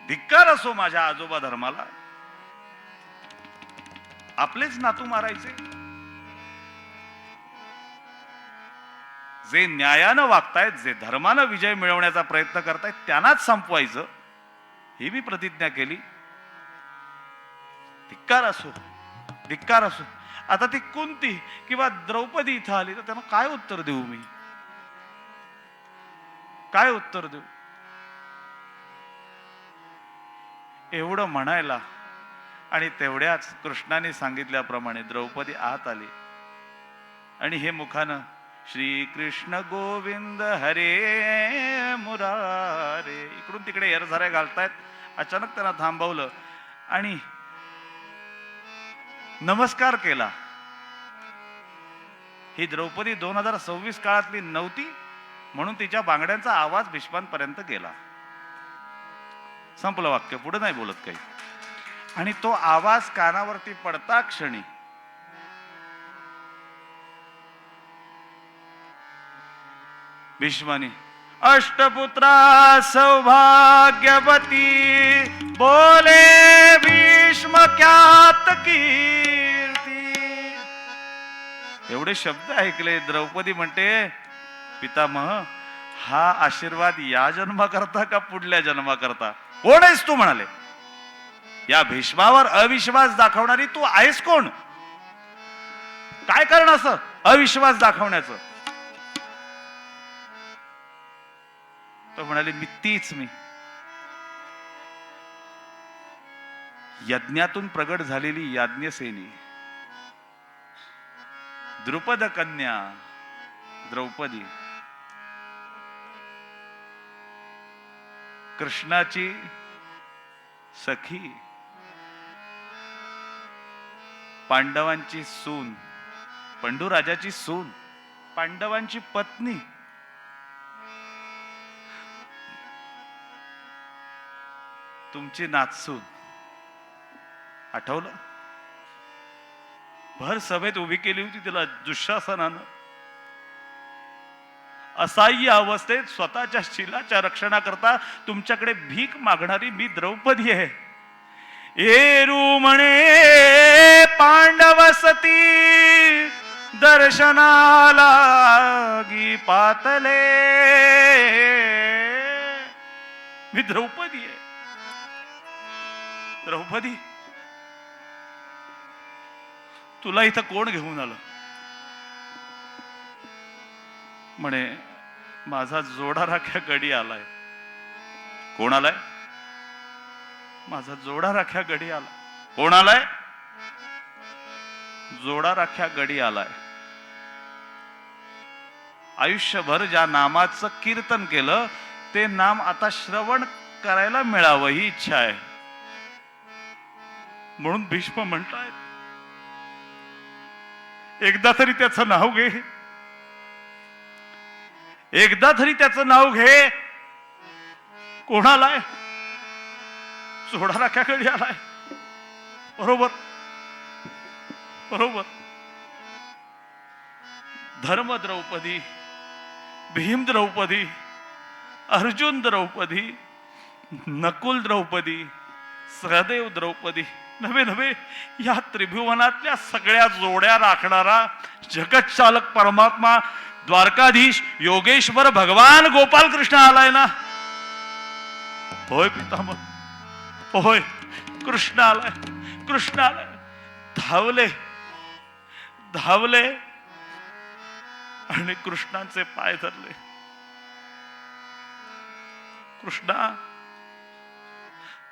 धिक्कार असो माझ्या आजोबा धर्माला. आपलेच नातू मारायचे. जे न्यायानं वागतायत, जे धर्मानं विजय मिळवण्याचा प्रयत्न करतायत त्यांनाच संपवायचं, ही मी प्रतिज्ञा केली. धिक्कार असो धिक्कार असो. आता ती कुंती किंवा द्रौपदी इथं आली तर त्यांना काय उत्तर देऊ मी? काय उत्तर देऊ? एवढं म्हणायला आणि तेवढ्याच कृष्णाने सांगितल्याप्रमाणे द्रौपदी आत आली आणि हे मुखानं श्री कृष्ण गोविंद हरे मुरारे इकडून तिकडे एरझाऱ्या घालतायत. अचानक त्यांना थांबवलं आणि नमस्कार केला. ही द्रौपदी 2026 काळातली नव्हती म्हणून तिच्या बांगड्यांचा आवाज भीष्मांपर्यंत गेला. संपलं वाक्य, पुढे नाही बोलत काही. आणि तो आवाज कानावरती पडता क्षणी भीष्माने अष्टपुत्रा सौभाग्यवती बोले भीष्म ख्यात कीर्ती एवढे शब्द ऐकले. द्रौपदी म्हणते पितामह हा आशीर्वाद या जन्माकरता का पुढल्या जन्माकरता? कोण आहेस तू म्हणाले. या भीष्मावर अविश्वास दाखवणारी तू आहेस कोण? काय कारण असं अविश्वास दाखवण्याचं? तो म्हणाले मी तीच मी यज्ञातून प्रगट झालेली याज्ञसेनी द्रुपद कन्या द्रौपदी कृष्णाची सखी पांडवांची सून पंडुराजाची सून पांडवांची पत्नी तुमची नातसून. आठवलं? भर सभेत उभी केली होती तिला दुःशासनानं. असहाय्य अवस्थेत स्वतःच्या शीलाच्या रक्षणाकरता तुमच्याकडे भीक मागणारी मी द्रौपदी आहे. एरू म्हणे पांडवसती दर्शनाला गी पातले. मी द्रौपदी आहे. द्रौपदी तुला इथं कोण घेऊन आलं? म्हणे माझा जोडा राख्या गडी आलाय. कोण आलाय? माझा जोडा राख्या गडी आला. कोण आलाय? जोडा राख्या गडी आलाय. आयुष्यभर ज्या नामाचं कीर्तन केलं ते नाम आता श्रवण करायला मिळावं ही इच्छा आहे. म्हणून भीष्म म्हणतायत एकदा तरी त्याचं नाव घे. एकदा तरी त्याचं नाव घे. कोणालाय? जोडा राख्याकडे आलाय. बरोबर बरोबर. धर्म द्रौपदी, भीम द्रौपदी, अर्जुन द्रौपदी, नकुल द्रौपदी, सहदेव द्रौपदी नव्हे नव्हे या त्रिभुवनातल्या सगळ्या जोड्या राखणारा जगत चालक परमात्मा द्वारकाधीश योगेश्वर भगवान गोपाल कृष्ण आलाय ना. होय पितामह, होय कृष्ण आलाय. कृष्ण आलाय. धावले धावले आणि कृष्णांचे पाय धरले. कृष्णा,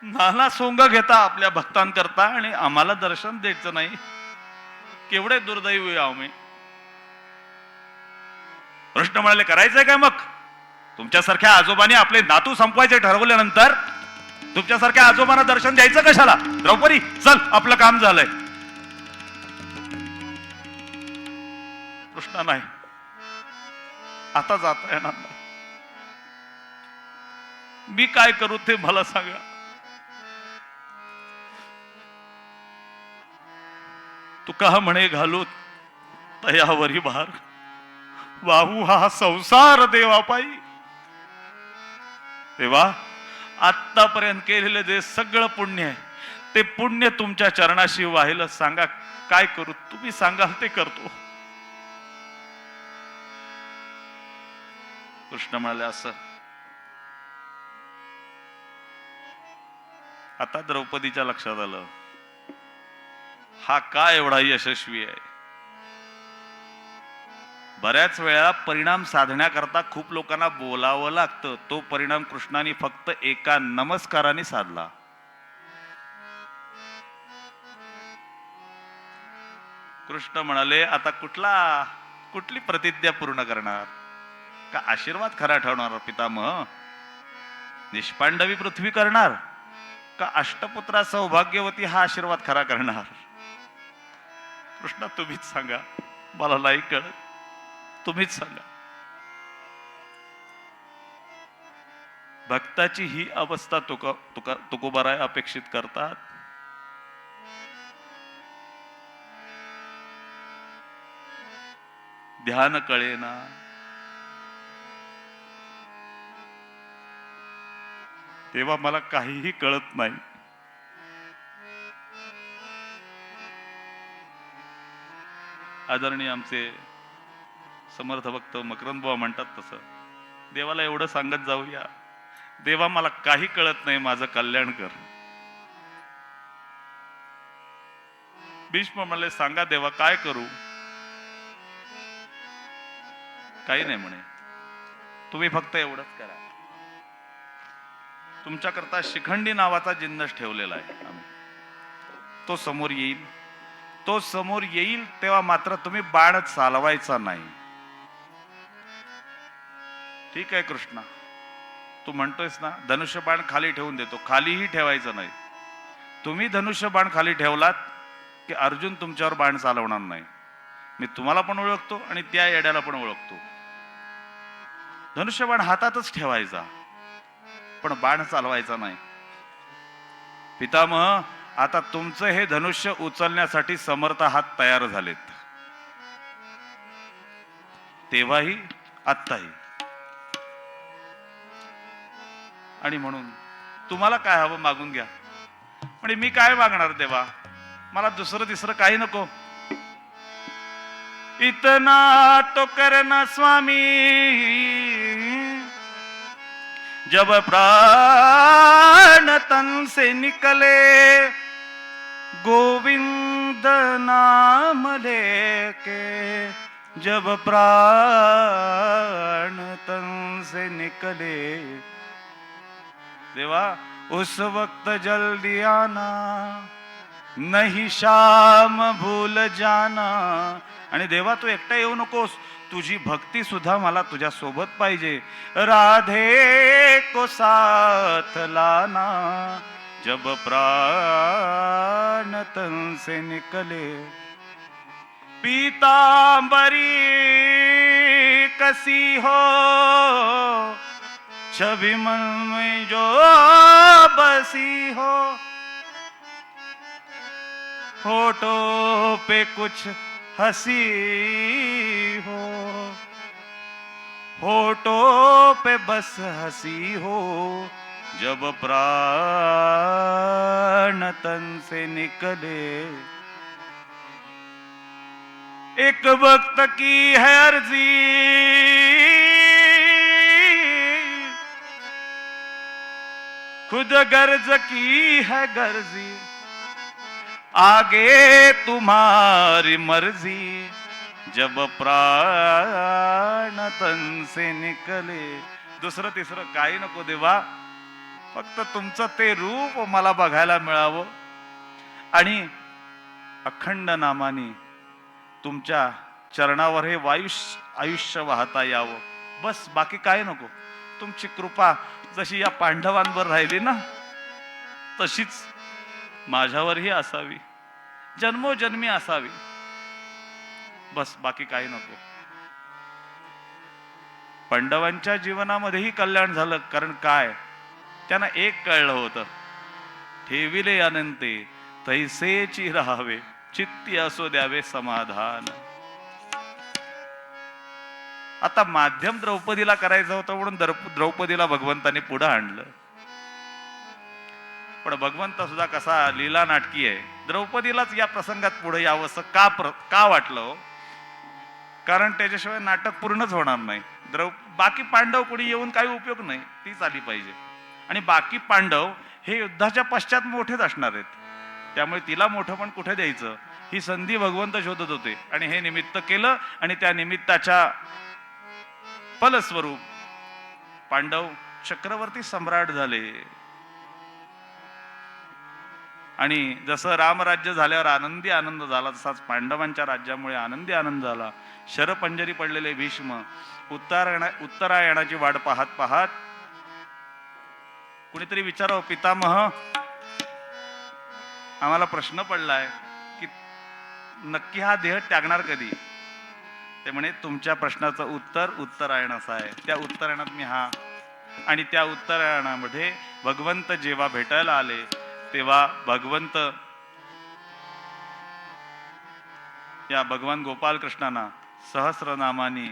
नाना सोंग घेता आपल्या भक्तांकरता आणि आम्हाला दर्शन द्यायचं नाही, केवढे दुर्दैवी आम्ही. कृष्ण म्हणाले, करायचंय काय मग? तुमच्यासारख्या आजोबांनी आपले नातू संपवायचे ठरवल्यानंतर तुमच्यासारख्या आजोबांना दर्शन द्यायचं कशाला? द्रौपदी, चल, आपलं काम झालंय. कृष्णा, नाही, आता जाता येणार नाही. मी काय करू ते मला सांगा. तुका म्हणे घालू तयावरी भार, वाहू हा संसार देवापायी. तेव्हा आतापर्यंत केलेलं जे सगळं पुण्य आहे, ते पुण्य तुमच्या चरणाशी वाहिलं. सांगा काय करू? तुम्ही सांगाल ते करतो. कृष्ण म्हणाले, असं. आता द्रौपदीच्या लक्षात आलं, हा का एवढा यशस्वी आहे. बऱ्याच वेळा परिणाम साधण्याकरता खूप लोकांना बोलावं लागतं. तो परिणाम कृष्णाने फक्त एका नमस्काराने साधला. कृष्ण म्हणाले, आता कुठली प्रतिज्ञा पूर्ण करणार? का आशीर्वाद खरा ठेवणार पितामह? निष्पांडवी पृथ्वी करणार का अष्टपुत्रा सौभाग्यवती हा आशीर्वाद खरा करणार? कृष्णा, तुम्हीच सांगा, मला नाही कळत, तुम्हीच सांगा. भक्ताची ही अवस्था तुकोबाराय अपेक्षित करतात. ध्यान कळेना, तेव्हा मला काहीही कळत नाही. आदरणीय आमचे समर्थ भक्त मकरंद बुवा म्हणतात तसं, देवाला एवढं सांगत जाऊया, देवा मला काही कळत नाही, माझं कल्याण कर. भीष्म म्हणले, सांगा देवा, काय करू? काही नाही म्हणे, तुम्ही फक्त एवढंच करा. तुमच्याकरता शिखंडी नावाचा जिन्नस ठेवलेला आहे आम्ही. तो समोर येईल, तो समोर येईल तेव्हा मात्र तुम्ही बाण चालवायचा नाही. ठीक आहे कृष्णा, तू म्हणतोयस ना, धनुष्य बाण खाली ठेवून देतो. खालीही ठेवायचं नाही. तुम्ही धनुष्य बाण खाली ठेवलात की अर्जुन तुमच्यावर बाण चालवणार नाही. मी तुम्हाला पण ओळखतो आणि त्या येड्याला पण ओळखतो. धनुष्य बाण हातातच ठेवायचा, पण बाण चालवायचा नाही. पितामह, आता तुमचं हे धनुष्य उचलण्यासाठी समर्थ हात तयार झालेत, तेव्हाही आत्ताही. आणि म्हणून तुम्हाला काय हवं मागून घ्या. म्हणजे मी काय मागणार देवा, मला दुसरं तिसरं काही नको. इतना तो करना स्वामी, जब प्राण तन से निकले, गोविंद नाम लेके, जब प्राण तन से निकले. देवा, उस वक्त जल्दी आना, नहीं शाम भूल जाना. आणि देवा, तू एकटा येऊ नकोस, तुझी भक्ती सुद्धा मला तुझ्या सोबत पाहिजे. राधे को साथ लाना, जब प्राण तन से निकले. पीतांबरी कसी हो, छवि मन में जो बसी हो, होठों पे कुछ हंसी हो, होठों पे बस हंसी हो, जब प्राण तन से निकले. एक वक्त की है अर्जी, खुद गर्ज की है गर्जी, आगे तुम्हारी मर्जी, जब प्राण तन से निकले. दुसरं तिसरं काही नको देवा, फक्त तुमचं ते रूप मला बघायला मिळावं आणि अखंड नामाने तुमच्या चरणावर हे आयुष्य वाहता यावं, बस बाकी काय नको. तुमची कृपा जशी या पांडवांवर राहिली ना, तशीच माझ्यावरही असावी, जन्मोजन्मी असावी, बस बाकी काही नको. पांडवांच्या जीवनामध्येही कल्याण झालं, कारण काय, त्यांना एक कळलं होतं, ठेविले अनंते तैसेची राहावे, चित्ती असो द्यावे समाधान. आता माध्यम द्रौपदीला करायचं होतं म्हणून द्रौपदीला भगवंताने पुढे आणलं. पण भगवंत सुद्धा कसा लीला नाटकी आहे, द्रौपदीलाच या प्रसंगात पुढे यावंसं का वाटलं हो? कारण त्याच्याशिवाय नाटक पूर्णच होणार नाही. बाकी पांडव कोणी येऊन काही उपयोग नाही, तीच आली पाहिजे. आणि बाकी पांडव हे युद्धाच्या पश्चात मोठेच असणार आहेत, त्यामुळे तिला मोठं पण कुठे द्यायचं, ही संधी भगवंत शोधत होते. आणि हे निमित्त केलं, आणि त्या निमित्ताच्या फलस्वरूप पांडव चक्रवर्ती सम्राट झाले. आणि जसं रामराज्य झाल्यावर आनंदी आनंद झाला, तसाच पांडवांच्या राज्यामुळे आनंदी आनंद झाला. शरपंजरी पडलेले भीष्म उत्तरायणाची वाट पाहत पाहत, कुणीतरी विचारावं, पितामह आम्हाला प्रश्न पडलाय की नक्की हा देह त्यागणार कधी? ते म्हणे, तुमच्या प्रश्नाचं उत्तर उत्तरायण असं आहे. त्या उत्तरायणात मी हा, आणि त्या उत्तरायणामध्ये भगवंत जेव्हा भेटायला आले, तेव्हा भगवंत या भगवान गोपाल कृष्णांना सहस्रनामानी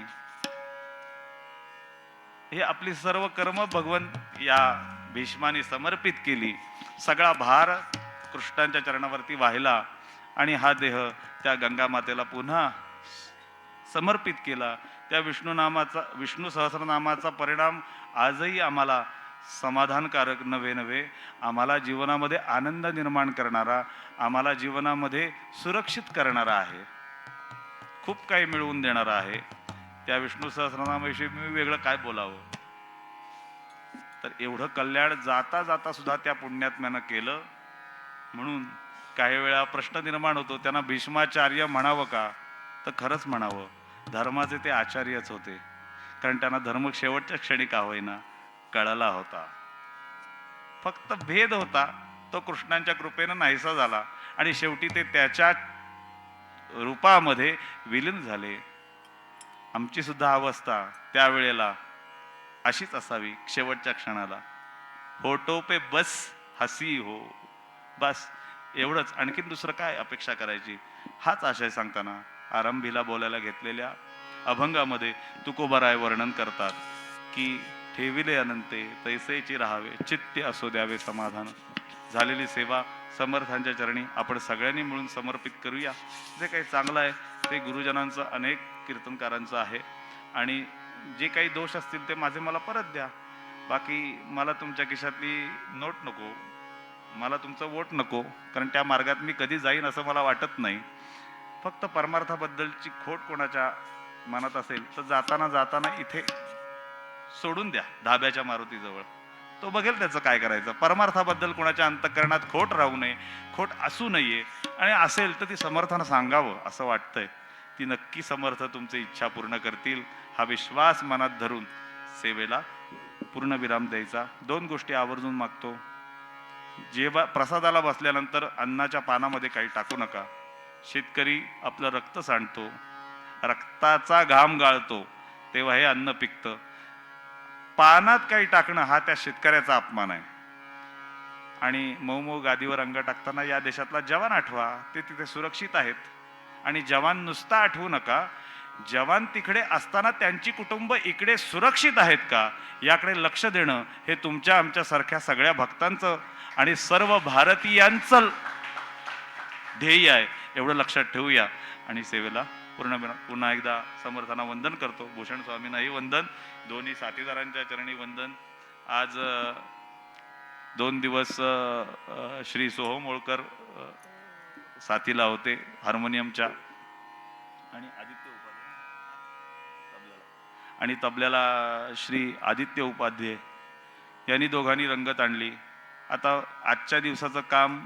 हे आपली सर्व कर्म भगवंत या भीष्माने समर्पित केली. सगळा भार कृष्णांच्या चरणावरती वाहिला, आणि हा देह त्या गंगा मातेला पुन्हा समर्पित केला. त्या विष्णू सहस्रनामाचा परिणाम आजही आम्हाला समाधानकारक नव्हे, आम्हाला जीवनामध्ये आनंद निर्माण करणारा, आम्हाला जीवनामध्ये सुरक्षित करणारा आहे, खूप काही मिळवून देणारा आहे. त्या विष्णू सहस्रनामाविषयी मी वेगळं काय बोलावं? तर एवढं कल्याण जाता जाता सुद्धा त्या पुण्यात्म्यानं केलं. म्हणून काही वेळा प्रश्न निर्माण होतो, त्यांना भीष्माचार्य म्हणावं का? तर खरंच म्हणावं, धर्माचे ते आचार्यच होते, कारण त्यांना धर्म शेवटच्या क्षणी का होईना कळला होता. फक्त भेद होता, तो कृष्णांच्या कृपेनं नाहीसा झाला, आणि शेवटी ते त्याच्या रूपामध्ये विलीन झाले. आमची सुद्धा अवस्था त्यावेळेला अशीच असावी, शेवटच्या क्षणाला फोटो पे बस हसी हो, बस एवढंच, आणखीन दुसरं काय अपेक्षा करायची? हाच आशय सांगताना आरंभीला बोलायला घेतलेल्या अभंगामध्ये तुकोबाराय वर्णन करतात की ठेविले अनंते तैसेची राहावे, चित्ते असो द्यावे समाधान. झालेली सेवा समर्थांच्या चरणी आपण सगळ्यांनी मिळून समर्पित करूया. जे काही चांगलं आहे ते गुरुजनांचं, अनेक कीर्तनकारांचं आहे, आणि जे काही दोष असतील ते माझे मला परत द्या. बाकी मला तुमच्या खिशातली नोट नको, मला तुमचं वोट नको, कारण त्या मार्गात मी कधी जाईन असं मला वाटत नाही. फक्त परमार्थाबद्दलची खोट कोणाच्या मनात असेल तर जाताना जाताना इथे सोडून द्या, धाब्याच्या मारुतीजवळ, तो बघेल त्याचं काय करायचं. परमार्थाबद्दल कोणाच्या अंतःकरणात खोट राहू नये, खोट असू नये, आणि असेल तर ती समर्थानं सांगावं असं वाटतंय. ती नक्की समर्थ तुमची इच्छा पूर्ण करतील, हा विश्वास मनात धरून सेवेला पूर्ण विराम द्यायचा. 2 गोष्टी आवर्जून मागतो. जेव्हा प्रसादाला बसल्यानंतर अन्नाच्या पानामध्ये काही टाकू नका. शेतकरी आपलं रक्त सांडतो, रक्ताचा घाम गाळतो, तेव्हा हे अन्न पिकतं. पानात काही टाकणं हा त्या शेतकऱ्याचा अपमान आहे. आणि मऊ गादीवर अंग टाकताना या देशातला जवान आठवा, ते तिथे सुरक्षित आहेत. आणि जवान नुसता आठवू नका, जवान तिकडे असताना त्यांची कुटुंब इकडे सुरक्षित आहेत का, याकडे लक्ष देणं हे तुमच्या आमच्या सारख्या सगळ्या भक्तांचं आणि सर्व भारतीयांचं ध्येय आहे. एवढं लक्षात ठेवूया. आणि सेवेला पुन्हा एकदा समर्थांना वंदन करतो. भूषण स्वामींनाही वंदन, दोन्ही साथीदारांच्या चरणी वंदन. आज 2 दिवस श्री सोहम होळकर साथीला होते हार्मोनियमच्या, आणि आदित्य उपाध्याय आणि तबल्याला श्री आदित्य उपाध्ये यांनी दोघांनी रंगत आणली. आता आजच्या दिवसाचं काम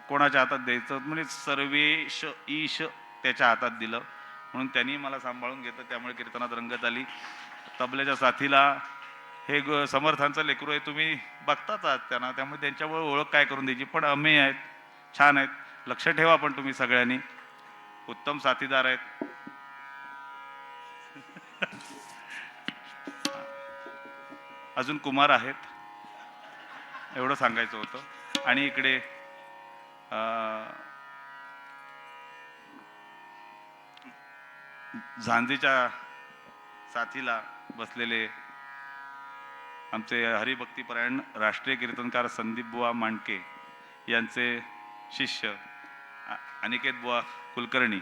कोणाच्या हातात द्यायचं म्हणजे सर्वेश ईश त्याच्या हातात दिलं, म्हणून त्यांनी मला सांभाळून घेतलं. त्यामुळे कीर्तनात रंगत आली. तबल्याच्या साथीला हे समर्थांचं लेकरू आहे, तुम्ही बघताच आहात त्यांना, त्यामुळे त्यांच्यावर ओळख काय करून द्यायची. पण अमेय आहेत, छान आहेत, लक्ष ठेवा. पण तुम्ही सगळ्यांनी उत्तम साथीदार आहेत. अजून कुमार आहेत एवढं सांगायचं होतं. आणि इकडे झांजीच्या साथीला बसलेले आमचे हरिभक्तीपरायण राष्ट्रीय कीर्तनकार संदीप बुवा मांडके यांचे शिष्य अनिकेत बुवा कुलकर्णी.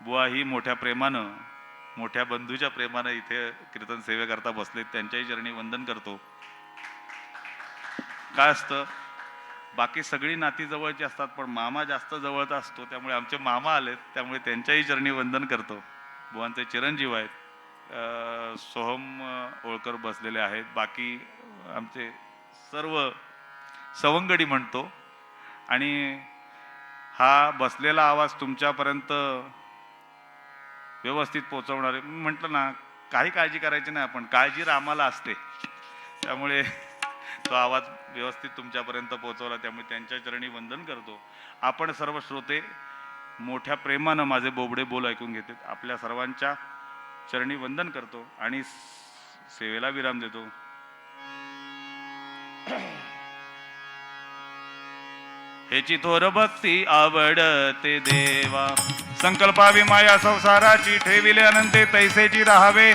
बुवा ही मोठ्या प्रेमानं, मोठ्या बंधूच्या प्रेमानं इथे कीर्तन सेवेकरता बसलेत. त्यांच्याही चरणी वंदन करतो. काय असतं, बाकी सगळी नाती जवळची असतात, पण मामा जास्त जवळचा असतो. त्यामुळे आमचे मामा आलेत, त्यामुळे त्यांच्याही चरणी वंदन करतो. बुवांचे चिरंजीव आहेत. सोहम ओळकर बसलेले आहेत. बाकी आमचे सर्व सवंगडी म्हणतो. आणि हा बसलेला आवाज तुमच्यापर्यंत व्यवस्थित पोचवणारे म्हटलं ना, काही काळजी करायची नाही आपण, काळजी रामाला असते. त्यामुळे तो आवाज व्यवस्थित तुमच्यापर्यंत पोहोचवला, त्यामुळे त्यांच्या चरणी वंदन करतो. आपण सर्व श्रोते मोठ्या प्रेमानं माझे बोबडे बोल ऐकून घेते. आपल्या सर्वांच्या चरणी वंदन करतो आणि सेवेला विराम देतो. हेची थोर भक्ती आवडते देवा, संकल्पावी माया संसाराची, ठेविले अनंते तैसेची राहावे,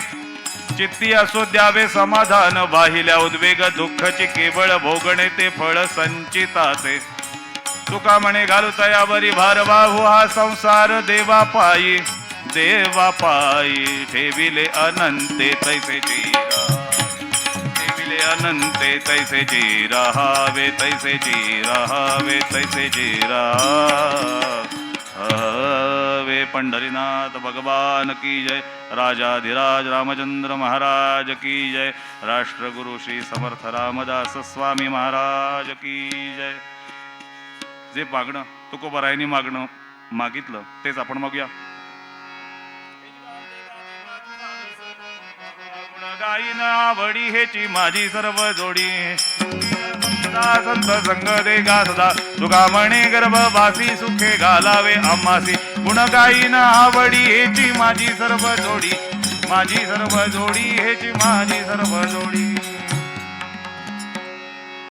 चित्ती असो द्यावे समाधान, वाहिल्या उद्वेग दुःखची केवळ भोगणे ते फळ संचिताचे. तुका म्हणे घालू तयावरी भार वाहू हा संसार देवा पायी, देवा पायी ठेविले अनंते तैसेची, ठेविले अनंते तैसेची राहावे, तैसेची राहावे, तैसेची राहावे. पंढरीनाथ भगवान की जय. राजाधिराज रामचंद्र महाराज की जय. राष्ट्रगुरु श्री समर्थ रामदास स्वामी महाराज की जय. जे मागणं तुकोबारायांनी मागितलं तेच आपण मागूया. गायीन आवडी हेची माझी सर्व जोडी, संत संग दे गा सदा, तुका म्हणे गर्भवासी सुखे घालावे आम्हासी. गुण गायीन आवडी हेची माझी सर्व जोडी, माझी सर्व जोडी हेची माझी सर्व जोडी.